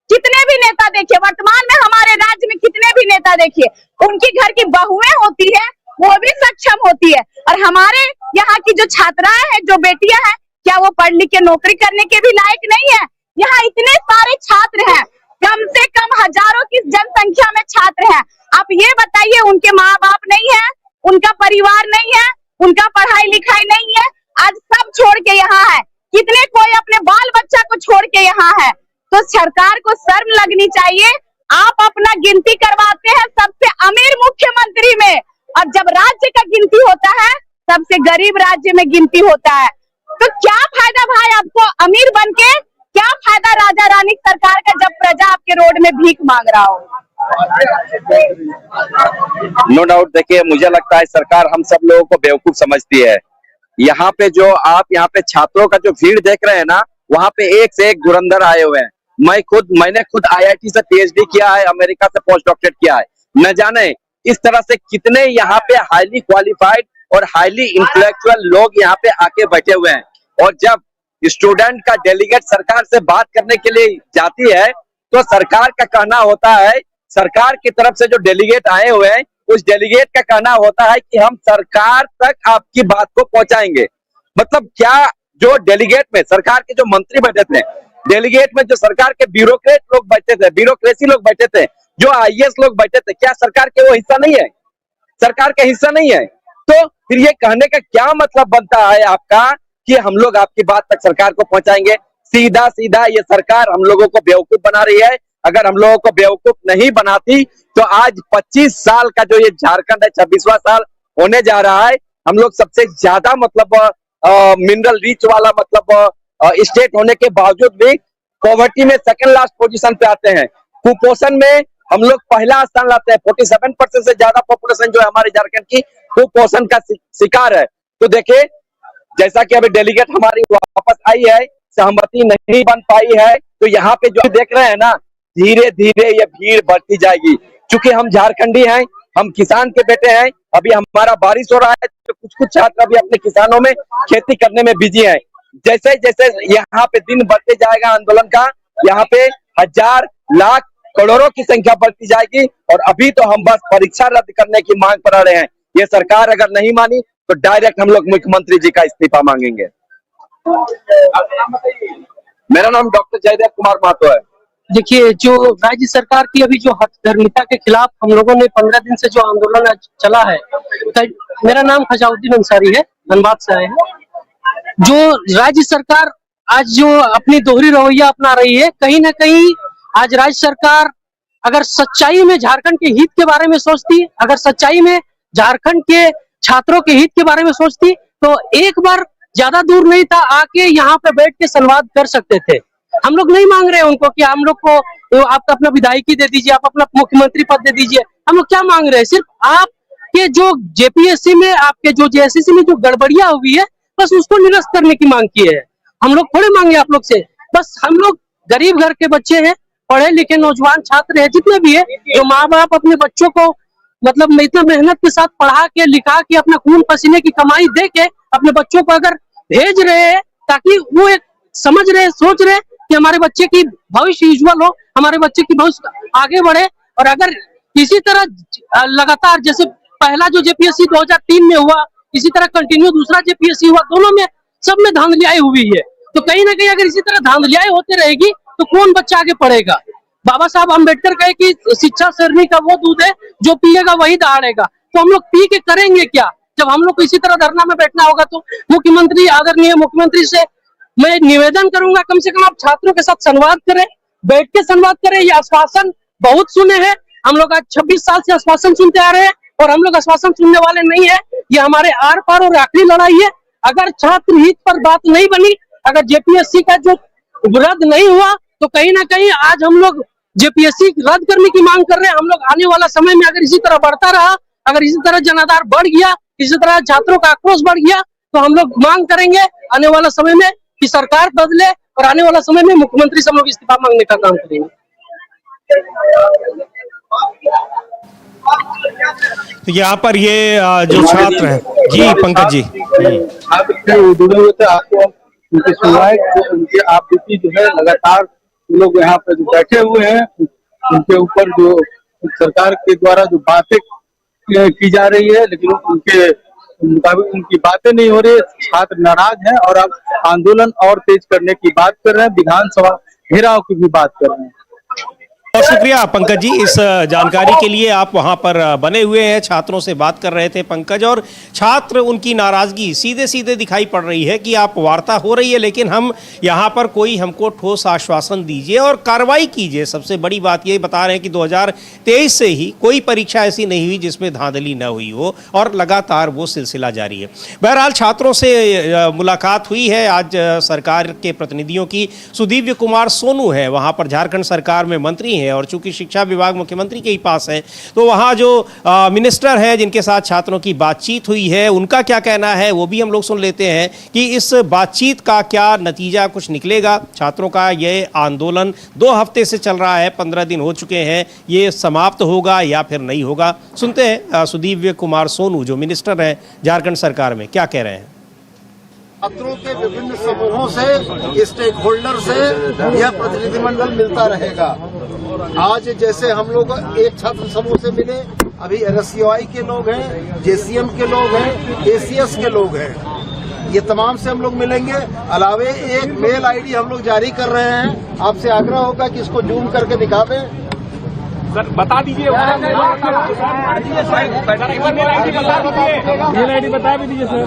कितने भी नेता देखिए वर्तमान में हमारे राज्य में, कितने भी नेता देखिए, उनकी घर की बहुएं होती है, वो भी सक्षम होती है। और हमारे यहाँ की जो छात्राएं हैं, जो बेटियां हैं, क्या वो पढ़ लिख के नौकरी करने के भी लायक नहीं है? यहाँ इतने सारे छात्र हैं, कम से कम हजारों की जनसंख्या में छात्र हैं। आप ये बताइए, उनके माँ बाप नहीं है, उनका परिवार नहीं है, उनका पढ़ाई लिखाई नहीं है, आज सब छोड़ के यहाँ है। कितने कोई अपने बाल बच्चा को छोड़ के यहाँ है। तो सरकार को शर्म लगनी चाहिए। आप अपना गिनती करवाते हैं सबसे अमीर मुख्यमंत्री में, और जब राज्य का गिनती होता है सबसे गरीब राज्य में गिनती होता है। तो क्या फायदा भाई आपको अमीर बन के? क्या फायदा राजा रानी सरकार का जब प्रजा आपके रोड में भीख मांग रहा हो? No doubt. देखिए, मुझे लगता है सरकार हम सब लोगों को बेवकूफ समझती है। यहाँ पे जो आप यहाँ पे छात्रों का जो भीड़ देख रहे हैं ना, वहाँ पे एक से एक धुरंधर आए हुए हैं। मैंने खुद IIT से PhD किया है, अमेरिका से पोस्ट डॉक्टरेट किया है। न जाने इस तरह से कितने यहाँ पे हाईली क्वालिफाइड और हाईली इंटेलेक्चुअल लोग यहाँ पे आके बैठे हुए हैं। और जब स्टूडेंट का डेलीगेट सरकार से बात करने के लिए जाती है, तो सरकार का कहना होता है, सरकार की तरफ से जो डेलीगेट आए हुए हैं, उस डेलीगेट का कहना होता है कि हम सरकार तक आपकी बात को पहुंचाएंगे। मतलब क्या, जो डेलीगेट में सरकार के जो मंत्री बैठे थे, डेलीगेट में जो सरकार के ब्यूरोक्रेट लोग बैठे थे, ब्यूरोक्रेसी लोग बैठे थे, जो IAS लोग बैठे थे, क्या सरकार के वो हिस्सा नहीं है? सरकार का हिस्सा नहीं है। तो फिर ये कहने का क्या मतलब बनता है आपका कि हम लोग आपकी बात तक सरकार को पहुंचाएंगे? सीधा सीधा ये सरकार हम लोगों को बेवकूफ बना रही है। अगर हम लोगों को बेवकूफ नहीं बनाती तो आज 25 साल का जो ये झारखंड है, 26वां साल होने जा रहा है। हम लोग सबसे ज्यादा मतलब मिनरल रिच वाला मतलब स्टेट होने के बावजूद भी पॉवर्टी में सेकंड लास्ट पोजीशन पे आते हैं। कुपोषण में हम लोग पहला स्थान लाते हैं। 47% से ज्यादा पॉपुलेशन जो है हमारे झारखंड की कुपोषण का शिकार है। तो देखिए, जैसा कि अभी डेलीगेट हमारी वापस आई है, सहमति नहीं बन पाई है, तो यहाँ पे जो देख रहे हैं ना, धीरे धीरे ये भीड़ बढ़ती जाएगी। क्योंकि हम झारखंडी हैं, हम किसान के बेटे हैं। अभी हमारा बारिश हो रहा है तो कुछ छात्र अभी अपने किसानों में खेती करने में बिजी हैं। जैसे जैसे यहाँ पे दिन बढ़ते जाएगा आंदोलन का, यहाँ पे हजार, लाख, करोड़ों की संख्या बढ़ती जाएगी। और अभी तो हम बस परीक्षा रद्द करने की मांग पर रहे हैं। ये सरकार अगर नहीं मानी तो डायरेक्ट हम लोग मुख्यमंत्री जी का इस्तीफा मांगेंगे। मेरा नाम डॉक्टर जयदेव कुमार महतो है। देखिए, जो राज्य सरकार की अभी जो हठधर्मिता के खिलाफ हम लोगों ने 15 दिन से जो आंदोलन चला है, मेरा नाम खजाउद्दीन अंसारी है, धनबाद से आए हैं। जो राज्य सरकार आज जो अपनी दोहरी रवैया अपना रही है, कहीं ना कहीं आज राज्य सरकार अगर सच्चाई में झारखंड के हित के बारे में सोचती, अगर सच्चाई में झारखंड के छात्रों के हित के बारे में सोचती, तो एक बार ज्यादा दूर नहीं था, आके यहाँ पे बैठ के संवाद कर सकते थे। हम लोग नहीं मांग रहे हैं उनको कि हम लोग को आप अपना विधायकी दे दीजिए, आप अपना मुख्यमंत्री पद दे दीजिए। हम लोग क्या मांग रहे हैं? सिर्फ आपके जो जेपीएससी में, आपके जो जेएसएससी में जो गड़बड़ियां हुई है, बस उसको निरस्त करने की मांग की है। हम लोग थोड़े मांगे आप लोग से। बस हम लोग गरीब घर के बच्चे हैं, पढ़े लिखे नौजवान छात्र हैं, जितने भी है, जो माँ बाप अपने बच्चों को मतलब इतना मेहनत के साथ पढ़ा के लिखा के अपना खून पसीने की कमाई दे के अपने बच्चों को अगर भेज रहे हैं, ताकि वो एक समझ रहे, सोच रहे कि हमारे बच्चे की भविष्य उज्जवल हो, हमारे बच्चे की भविष्य आगे बढ़े। और अगर इसी तरह लगातार, जैसे पहला जो जेपीएससी 2003 में हुआ, इसी तरह कंटिन्यू दूसरा जेपीएससी हुआ, दोनों में सब में धांधलियाई हुई है। तो कहीं ना कहीं अगर इसी तरह धांधलियाई होते रहेगी तो कौन बच्चा आगे पढ़ेगा? बाबा साहब अम्बेडकर कहे कि शिक्षा शेरनी का वो दूध है जो पिएगा वही दहाड़ेगा। तो हम लोग पी के करेंगे क्या? जब हम लोग को इसी तरह धरना में बैठना होगा तो मुख्यमंत्री, आदरणीय मुख्यमंत्री से मैं निवेदन करूंगा, कम से कम आप छात्रों के साथ संवाद करें, बैठ के संवाद करें। ये आश्वासन बहुत सुने हैं हम लोग, आज 26 साल से आश्वासन सुनते आ रहे हैं, और हम लोग आश्वासन सुनने वाले नहीं है। ये हमारे आर पार और आखिरी लड़ाई है। अगर छात्र हित पर बात नहीं बनी, अगर जेपीएससी का जो रद्द नहीं हुआ, तो कहीं ना कहीं आज हम लोग जेपीएससी रद्द करने की मांग कर रहे हैं। हम लोग आने वाला समय में अगर इसी तरह बढ़ता रहा, अगर इसी तरह जनाधार बढ़ गया, इसी तरह छात्रों का आक्रोश बढ़ गया, तो हम लोग मांग करेंगे आने वाला समय में कि सरकार बदले, और आने वाला समय में मुख्यमंत्री से हम लोग इस्तीफा मांगने का काम करेंगे। तो यहाँ पर ये जो छात्र हैं, जी पंकज जी, छात्र जुड़े हुए थे, आपको उनकी सुनवाई, उनकी आप बीती जो है लगातार लोग यहाँ पे जो बैठे हुए हैं, उनके ऊपर जो सरकार के द्वारा जो बातें की जा रही है, लेकिन उनके मुताबिक उनकी बातें नहीं हो रही। छात्र नाराज हैं और अब आंदोलन और तेज करने की बात कर रहे हैं, विधानसभा घेराव की भी बात कर रहे हैं। बहुत शुक्रिया पंकज जी इस जानकारी के लिए। आप वहां पर बने हुए हैं, छात्रों से बात कर रहे थे पंकज, और छात्र उनकी नाराजगी सीधे सीधे दिखाई पड़ रही है कि आप वार्ता हो रही है, लेकिन हम यहां पर कोई हमको ठोस आश्वासन दीजिए और कार्रवाई कीजिए। सबसे बड़ी बात ये बता रहे हैं कि 2023 से ही कोई परीक्षा ऐसी नहीं हुई जिसमें धांधली न हुई हो, और लगातार वो सिलसिला जारी है। बहरहाल छात्रों से मुलाकात हुई है आज सरकार के प्रतिनिधियों की। सुदीव्य कुमार सोनू है वहाँ पर, झारखंड सरकार में मंत्री है, और चूंकि शिक्षा विभाग मुख्यमंत्री के ही पास है, तो वहाँ जो मिनिस्टर है जिनके साथ छात्रों की बातचीत हुई है, उनका क्या कहना है वो भी हम लोग सुन लेते हैं कि इस बातचीत का क्या नतीजा कुछ निकलेगा। छात्रों का ये आंदोलन 2 हफ्ते से चल रहा है, 15 दिन हो चुके हैं, ये समाप्त होगा या फिर नहीं होगा। सुनते हैं सुदीव्य कुमार सोनू जो मिनिस्टर हैं झारखंड सरकार में, क्या कह रहे हैं। छात्रों के विभिन्न समूहों से, स्टेक होल्डर से यह प्रतिनिधिमंडल मिलता रहेगा। आज जैसे हम लोग एक छात्र समूह से मिले, अभी RSUI के लोग हैं, JCM के लोग हैं, ACS के लोग हैं, ये तमाम से हम लोग मिलेंगे। अलावे एक मेल ID हम लोग जारी कर रहे हैं, आपसे आग्रह होगा कि इसको जूम करके दिखा दें। सर बता दीजिए, मेल आईडी बता भी दीजिए सर।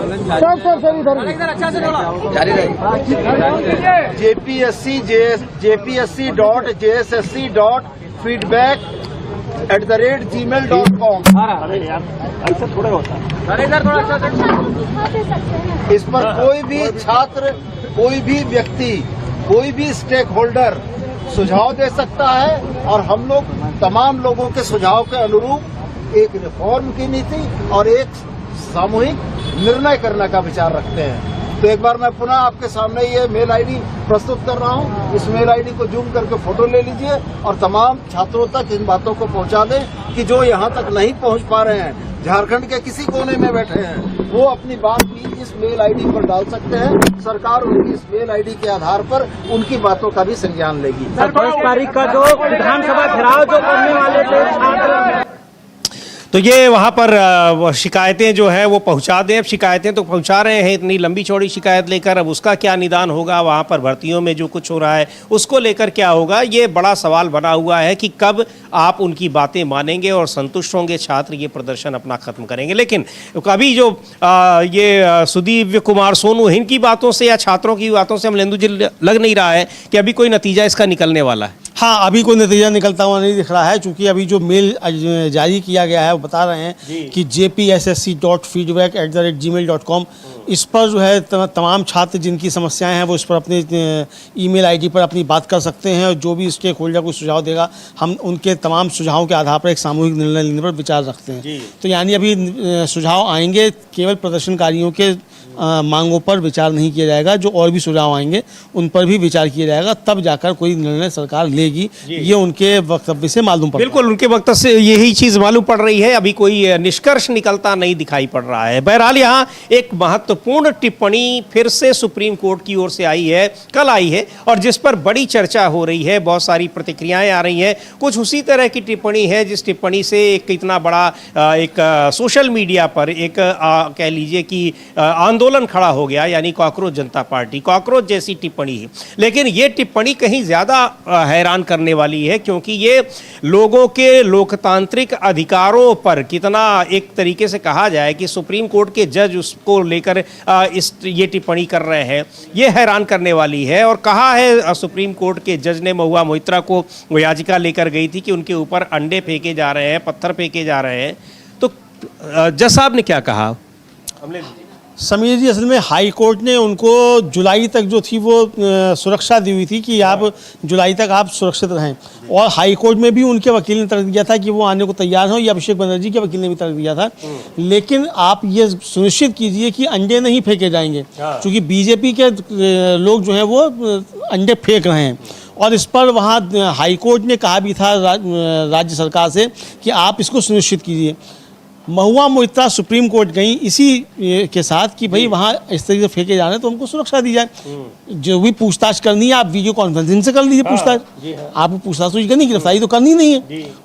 JPSC.JSSC.feedback@gmail.com। ऐसा थोड़ा होता इस पर कोई भी छात्र, कोई भी व्यक्ति, कोई भी स्टेक होल्डर सुझाव दे सकता है और हम लोग तमाम लोगों के सुझाव के अनुरूप एक रिफॉर्म की नीति और एक सामूहिक निर्णय करने का विचार रखते हैं। तो एक बार मैं पुनः आपके सामने ये मेल आईडी प्रस्तुत कर रहा हूँ। इस मेल आईडी को जूम करके फोटो ले लीजिए और तमाम छात्रों तक इन बातों को पहुँचा दें कि जो यहाँ तक नहीं पहुँच पा रहे हैं, झारखंड के किसी कोने में बैठे हैं, वो अपनी बात भी इस मेल आईडी पर डाल सकते हैं। सरकार उनकी इस मेल आईडी के आधार पर उनकी बातों का भी संज्ञान लेगी। 10 तारीख का जो विधानसभा घेराव जो करने वाले थे छात्र, तो ये वहाँ पर शिकायतें जो है वो पहुँचा दें। अब शिकायतें तो पहुँचा रहे हैं, इतनी लंबी चौड़ी शिकायत लेकर, अब उसका क्या निदान होगा, वहाँ पर भर्तियों में जो कुछ हो रहा है उसको लेकर क्या होगा, ये बड़ा सवाल बना हुआ है कि कब आप उनकी बातें मानेंगे और संतुष्ट होंगे छात्र, ये प्रदर्शन अपना ख़त्म करेंगे। लेकिन अभी जो ये सुदीव्य कुमार सोनू, इनकी बातों से या छात्रों की बातों से अमलेंदु जी लग नहीं रहा है कि अभी कोई नतीजा इसका निकलने वाला है। हाँ, अभी कोई नतीजा निकलता हुआ नहीं दिख रहा है, क्योंकि अभी जो मेल जारी किया गया है वो बता रहे हैं कि jpssc.feedback@gmail.com, इस पर जो है तमाम छात्र जिनकी समस्याएं हैं वो इस पर अपने ईमेल आईडी पर अपनी बात कर सकते हैं और जो भी स्टेक होल्डर को सुझाव देगा, हम उनके तमाम सुझावों के आधार पर एक सामूहिक निर्णय लेने पर विचार रखते हैं। तो यानी अभी सुझाव आएंगे, केवल प्रदर्शनकारियों के मांगों पर विचार नहीं किया जाएगा, जो और भी सुझाव आएंगे उन पर भी विचार किया जाएगा, तब जाकर कोई निर्णय सरकार लेगी। ये उनके वक्तव्य से मालूम पड़ बिल्कुल उनके वक्तव्य से यही चीज़ मालूम पड़ रही है। अभी कोई निष्कर्ष निकलता नहीं दिखाई पड़ रहा है। बहरहाल यहाँ एक महत्वपूर्ण टिप्पणी फिर से सुप्रीम कोर्ट की ओर से आई है, कल आई है, और जिस पर बड़ी चर्चा हो रही है, बहुत सारी प्रतिक्रियाएं आ रही हैं। कुछ उसी तरह की टिप्पणी है जिस टिप्पणी से एक इतना बड़ा एक सोशल मीडिया पर एक कह लीजिए कि आंदोलन खड़ा हो गया, यानी कॉकरोच जनता पार्टी, कॉकरोच जैसी टिप्पणी है। लेकिन ये टिप्पणी कहीं ज़्यादा हैरान करने वाली है, क्योंकि ये लोगों के लोकतांत्रिक अधिकारों पर कितना, एक तरीके से कहा जाए कि सुप्रीम कोर्ट के जज उसको लेकर ये टिप्पणी कर रहे हैं, ये हैरान करने वाली है। और कहा है सुप्रीम कोर्ट के जज ने, महुआ मोइत्रा को वो याचिका लेकर गई थी कि उनके ऊपर अंडे फेंके जा रहे हैं, पत्थर फेंके जा रहे हैं। तो जज साहब ने क्या कहा? समीर जी, असल में हाई कोर्ट ने उनको जुलाई तक जो थी वो सुरक्षा दी हुई थी कि आप जुलाई तक आप सुरक्षित रहें, और हाई कोर्ट में भी उनके वकील ने तर्क दिया था कि वो आने को तैयार हों, या अभिषेक बनर्जी के वकील ने भी तर्क दिया था। लेकिन आप ये सुनिश्चित कीजिए कि अंडे नहीं फेंके जाएंगे, क्योंकि बीजेपी के लोग जो हैं वो अंडे फेंक रहे हैं। और इस पर वहाँ हाई कोर्ट ने कहा भी था राज्य सरकार से कि आप इसको सुनिश्चित कीजिए। महुआ मोइत्रा सुप्रीम कोर्ट गई इसी के साथ कि भाई वहाँ इस तरीके से फेंके जा रहे हैं तो हमको सुरक्षा दी जाए। जो भी पूछताछ करनी है आप वीडियो कॉन्फ्रेंसिंग से कर लीजिए पूछताछ। आपको पूछताछ तो करनी, गिरफ्तारी तो करनी नहीं है,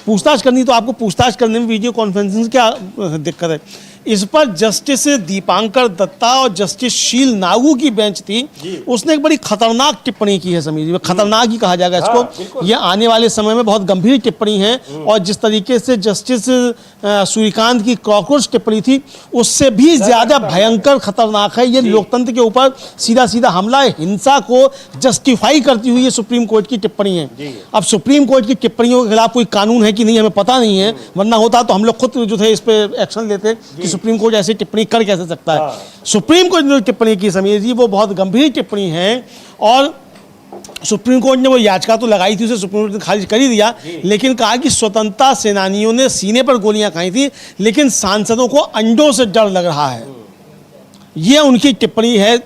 पूछताछ करनी तो आपको पूछताछ करने में वीडियो कॉन्फ्रेंसिंग से क्या दिक्कत है। इस पर जस्टिस दीपांकर दत्ता और जस्टिस शील नागू की बेंच थी, उसने एक बड़ी खतरनाक टिप्पणी की है। समीर जी, खतरनाक ही कहा जाएगा इसको, ये आने वाले समय में बहुत गंभीर टिप्पणी है। और जिस तरीके से जस्टिस सूर्यकांत की कॉकरोच टिप्पणी थी, उससे भी ज्यादा भयंकर खतरनाक है। ये लोकतंत्र के ऊपर सीधा सीधा हमला है, हिंसा को जस्टिफाई करती हुई ये सुप्रीम कोर्ट की टिप्पणी है। अब सुप्रीम कोर्ट की टिप्पणियों के खिलाफ कोई कानून है कि नहीं हमें पता नहीं है, वरना होता तो हम लोग खुद जो थे इस पर एक्शन लेते कि सुप्रीम कोर्ट ऐसी टिप्पणी कर कैसे सकता है। सुप्रीम कोर्ट ने टिप्पणी की समीर जी, वो बहुत गंभीर टिप्पणी है। और सुप्रीम कोर्ट ने वो याचिका तो लगाई थी, उसे सुप्रीम कोर्ट ने खारिज कर ही दिया, लेकिन कहा कि स्वतंत्रता सेनानियों ने सीने पर गोलियां खाई थी, लेकिन सांसदों को अंडों से डर लग रहा है। ये उनकी टिप्पणी है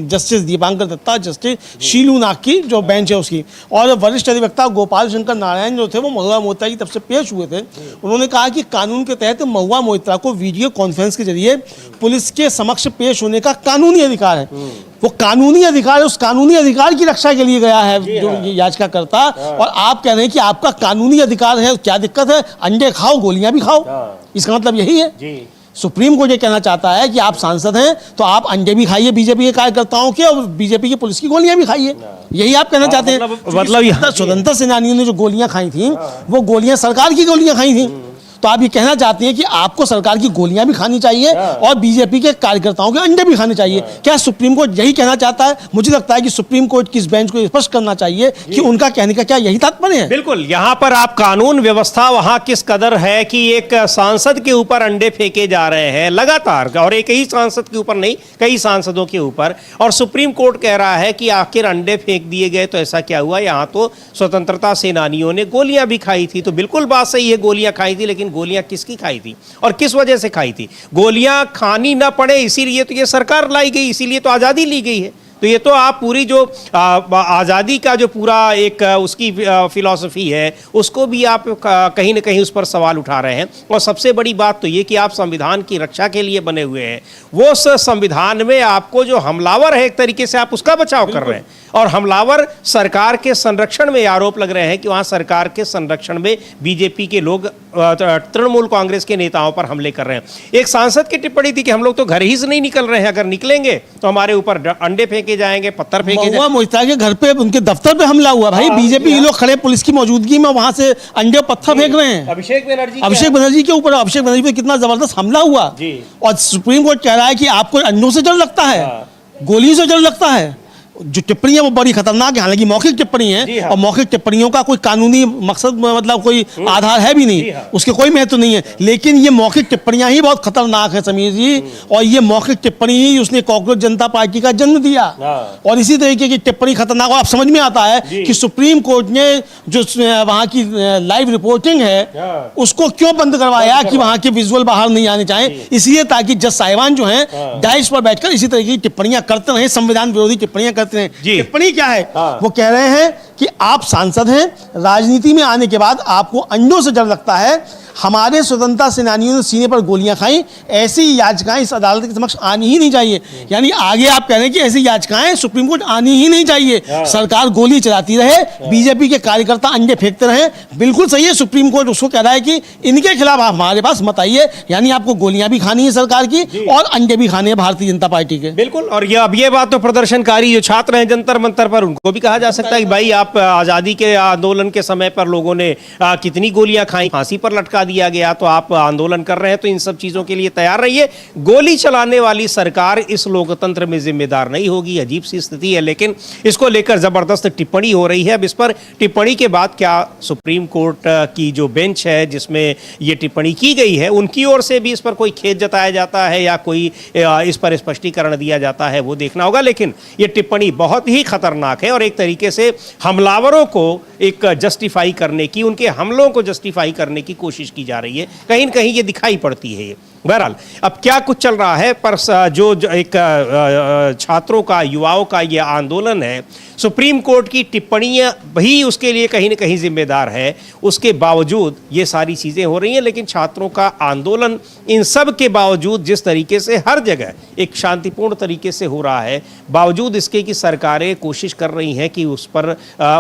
जस्टिस दीपांकर दत्ता, जस्टिस शीलू नाग की जो बेंच है उसकी। और वरिष्ठ अधिवक्ता गोपाल शंकर नारायण जो थे वो महुआ मोइत्रा की तरफ से पेश हुए थे। उन्होंने कहा कि कानून के तहत महुआ मोइत्रा को वीडियो कॉन्फ्रेंस के जरिए पुलिस के समक्ष पेश होने का कानूनी अधिकार है। वो कानूनी अधिकार है, उस कानूनी अधिकार की रक्षा के लिए गया है जो याचिकाकर्ता। और आप कह रहे हैं कि आपका कानूनी अधिकार है, क्या दिक्कत है? अंडे खाओ, गोलियां भी खाओ, इसका मतलब यही है। सुप्रीम कोर्ट ये कहना चाहता है कि आप सांसद हैं तो आप अंडे भी खाइए बीजेपी के कार्यकर्ताओं के, और बीजेपी की पुलिस की गोलियां भी खाइए, यही आप कहना चाहते हैं। मतलब स्वतंत्रता सेनानियों ने जो गोलियां खाई थी वो गोलियां सरकार की गोलियां खाई थी। तो आप ये कहना चाहते हैं कि आपको सरकार की गोलियां भी खानी चाहिए और बीजेपी के कार्यकर्ताओं के अंडे भी खाने चाहिए। क्या सुप्रीम कोर्ट यही कहना चाहता है? मुझे लगता है कि सुप्रीम कोर्ट की इस बेंच को स्पष्ट करना चाहिए कि उनका कहने का क्या यही तात्पर्य है। बिल्कुल, यहां पर आप कानून व्यवस्था वहां किस कदर है कि एक सांसद के ऊपर अंडे फेंके जा रहे हैं लगातार, और एक ही सांसद के ऊपर नहीं, कई सांसदों के ऊपर, और सुप्रीम कोर्ट कह रहा है कि आखिर अंडे फेंक दिए गए तो ऐसा क्या हुआ? यहां तो स्वतंत्रता सेनानियों ने गोलियां भी खाई थी। तो बिल्कुल बात सही है, गोलियां खाई थी, लेकिन गोलियां किसकी खाई थी और किस वजह से खाई थी? गोलियां खानी ना पड़े इसीलिए तो ये सरकार लाई गई, इसीलिए तो आजादी ली गई है। तो ये तो आप पूरी जो आज़ादी का जो पूरा एक उसकी फिलॉसफी है उसको भी आप कहीं ना कहीं उस पर सवाल उठा रहे हैं। और सबसे बड़ी बात तो ये कि आप संविधान की रक्षा के लिए बने हुए हैं, वो संविधान में आपको जो हमलावर है एक तरीके से आप उसका बचाव कर रहे हैं, और हमलावर सरकार के संरक्षण में आरोप लग रहे हैं कि वहाँ सरकार के संरक्षण में बीजेपी के लोग तृणमूल कांग्रेस के नेताओं पर हमले कर रहे हैं। एक सांसद की टिप्पणी थी कि हम लोग तो घर ही से नहीं निकल रहे हैं, अगर निकलेंगे तो हमारे ऊपर अंडे फेंके जाएंगे, पत्थर फेंके जाएंगे। मोहिता के घर पे, उनके दफ्तर पे हमला हुआ भाई, बीजेपी के लोग खड़े पुलिस की मौजूदगी में वहां से अंडे पत्थर फेंक रहे हैं। अभिषेक बनर्जी के ऊपर, अभिषेक बनर्जी पे कितना जबरदस्त हमला हुआ, और सुप्रीम कोर्ट कह रहा है कि आपको अंडों से डर लगता है, गोलियों से डर लगता है। जो टिप्पणी है वो बड़ी खतरनाक है, हालांकि मौखिक टिप्पणी है, और मौखिक टिप्पणियों का कोई कानूनी मकसद मतलब कोई आधार है भी नहीं, उसके कोई महत्व नहीं है। लेकिन ये मौखिक टिप्पणियां ही बहुत खतरनाक है समीर जी, और ये मौखिक टिप्पणी ही उसने कॉकरोच जनता पार्टी का जन्म दिया। और इसी तरीके की टिप्पणी खतरनाक, और आप समझ में आता है कि सुप्रीम कोर्ट ने जो वहां की लाइव रिपोर्टिंग है उसको क्यों बंद करवाया कि वहां के विजुअल बाहर नहीं आने चाहिए, इसलिए ताकि जज साहिबान जो है डाइस पर बैठकर इसी तरीके की टिप्पणियां करते रहे, संविधान विरोधी टिप्पणियां करते रहे। टिप्पणी क्या है? वो कह रहे हैं कि आप सांसद हैं, राजनीति में आने के बाद आपको अंडों से डर लगता है, हमारे स्वतंत्रता सेनानियों ने सीने पर गोलियां खाई, ऐसी याचिकाएं इस अदालत के समक्ष आनी ही नहीं चाहिए। यानी आगे आप कह रहे हैं कि ऐसी याचिकाएं सुप्रीम कोर्ट आनी ही नहीं चाहिए, सरकार गोली चलाती रहे, बीजेपी के कार्यकर्ता अंडे फेंकते रहे। बिल्कुल सही है, सुप्रीम कोर्ट उसको कह रहा है कि इनके खिलाफ आप हमारे पास मत आइए, यानी आपको गोलियां भी खानी है सरकार की और अंडे भी खाने हैं भारतीय जनता पार्टी के। बिल्कुल, और ये बात तो प्रदर्शनकारी जो छात्र हैं जंतर मंतर पर, उनको भी कहा जा सकता है कि भाई आप आजादी के आंदोलन के समय पर लोगों ने कितनी गोलियां खाई, फांसी पर लटका दिया गया, तो आप आंदोलन कर रहे हैं तो इन सब चीजों के लिए तैयार रहिए। गोली चलाने वाली सरकार इस लोकतंत्र में जिम्मेदार नहीं होगी। अजीब सी स्थिति है, लेकिन इसको लेकर जबरदस्त टिप्पणी हो रही है। अब इस पर टिप्पणी के बाद क्या सुप्रीम कोर्ट की जो बेंच है जिसमें ये टिप्पणी की गई है, उनकी ओर से भी इस पर कोई खेद जताया जाता है या कोई इस पर स्पष्टीकरण दिया जाता है, वो देखना होगा। लेकिन ये टिप्पणी बहुत ही खतरनाक है और एक तरीके से हमलावरों को एक जस्टिफाई करने की, उनके हमलों को जस्टिफाई करने की कोशिश की जा रही है, कहीं न कहीं ये दिखाई पड़ती है। बहरहाल अब क्या कुछ चल रहा है, पर जो एक छात्रों का, युवाओं का ये आंदोलन है, सुप्रीम कोर्ट की टिप्पणियां भी उसके लिए कहीं न कहीं जिम्मेदार है। उसके बावजूद ये सारी चीज़ें हो रही हैं, लेकिन छात्रों का आंदोलन इन सब के बावजूद, जिस तरीके से हर जगह एक शांतिपूर्ण तरीके से हो रहा है, बावजूद इसके कि सरकारें कोशिश कर रही हैं कि उस पर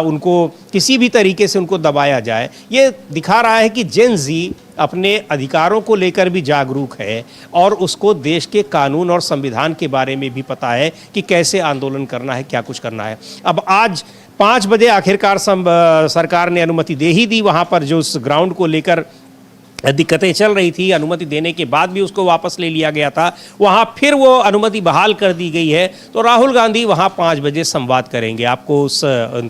उनको किसी भी तरीके से उनको दबाया जाए, ये दिखा रहा है कि जेन ज़ी अपने अधिकारों को लेकर भी जागरूक है और उसको देश के कानून और संविधान के बारे में भी पता है कि कैसे आंदोलन करना है, क्या कुछ करना है। अब आज 5 बजे आखिरकार सरकार ने अनुमति दे ही दी। वहाँ पर जो उस ग्राउंड को लेकर दिक्कतें चल रही थी, अनुमति देने के बाद भी उसको वापस ले लिया गया था, वहाँ फिर वो अनुमति बहाल कर दी गई है। तो राहुल गांधी वहाँ 5 बजे संवाद करेंगे। आपको उस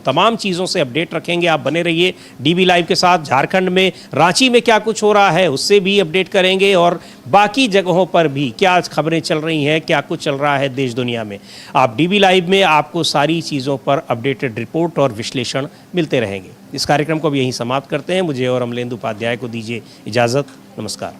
तमाम चीज़ों से अपडेट रखेंगे, आप बने रहिए डीबी लाइव के साथ। झारखंड में, रांची में क्या कुछ हो रहा है उससे भी अपडेट करेंगे, और बाकी जगहों पर भी क्या खबरें चल रही हैं, क्या कुछ चल रहा है देश दुनिया में। आप डीबी लाइव में आपको सारी चीज़ों पर अपडेटेड रिपोर्ट और विश्लेषण मिलते रहेंगे। इस कार्यक्रम को भी यहीं समाप्त करते हैं। मुझे और अमलेंदु उपाध्याय को दीजिए इजाज़त। नमस्कार।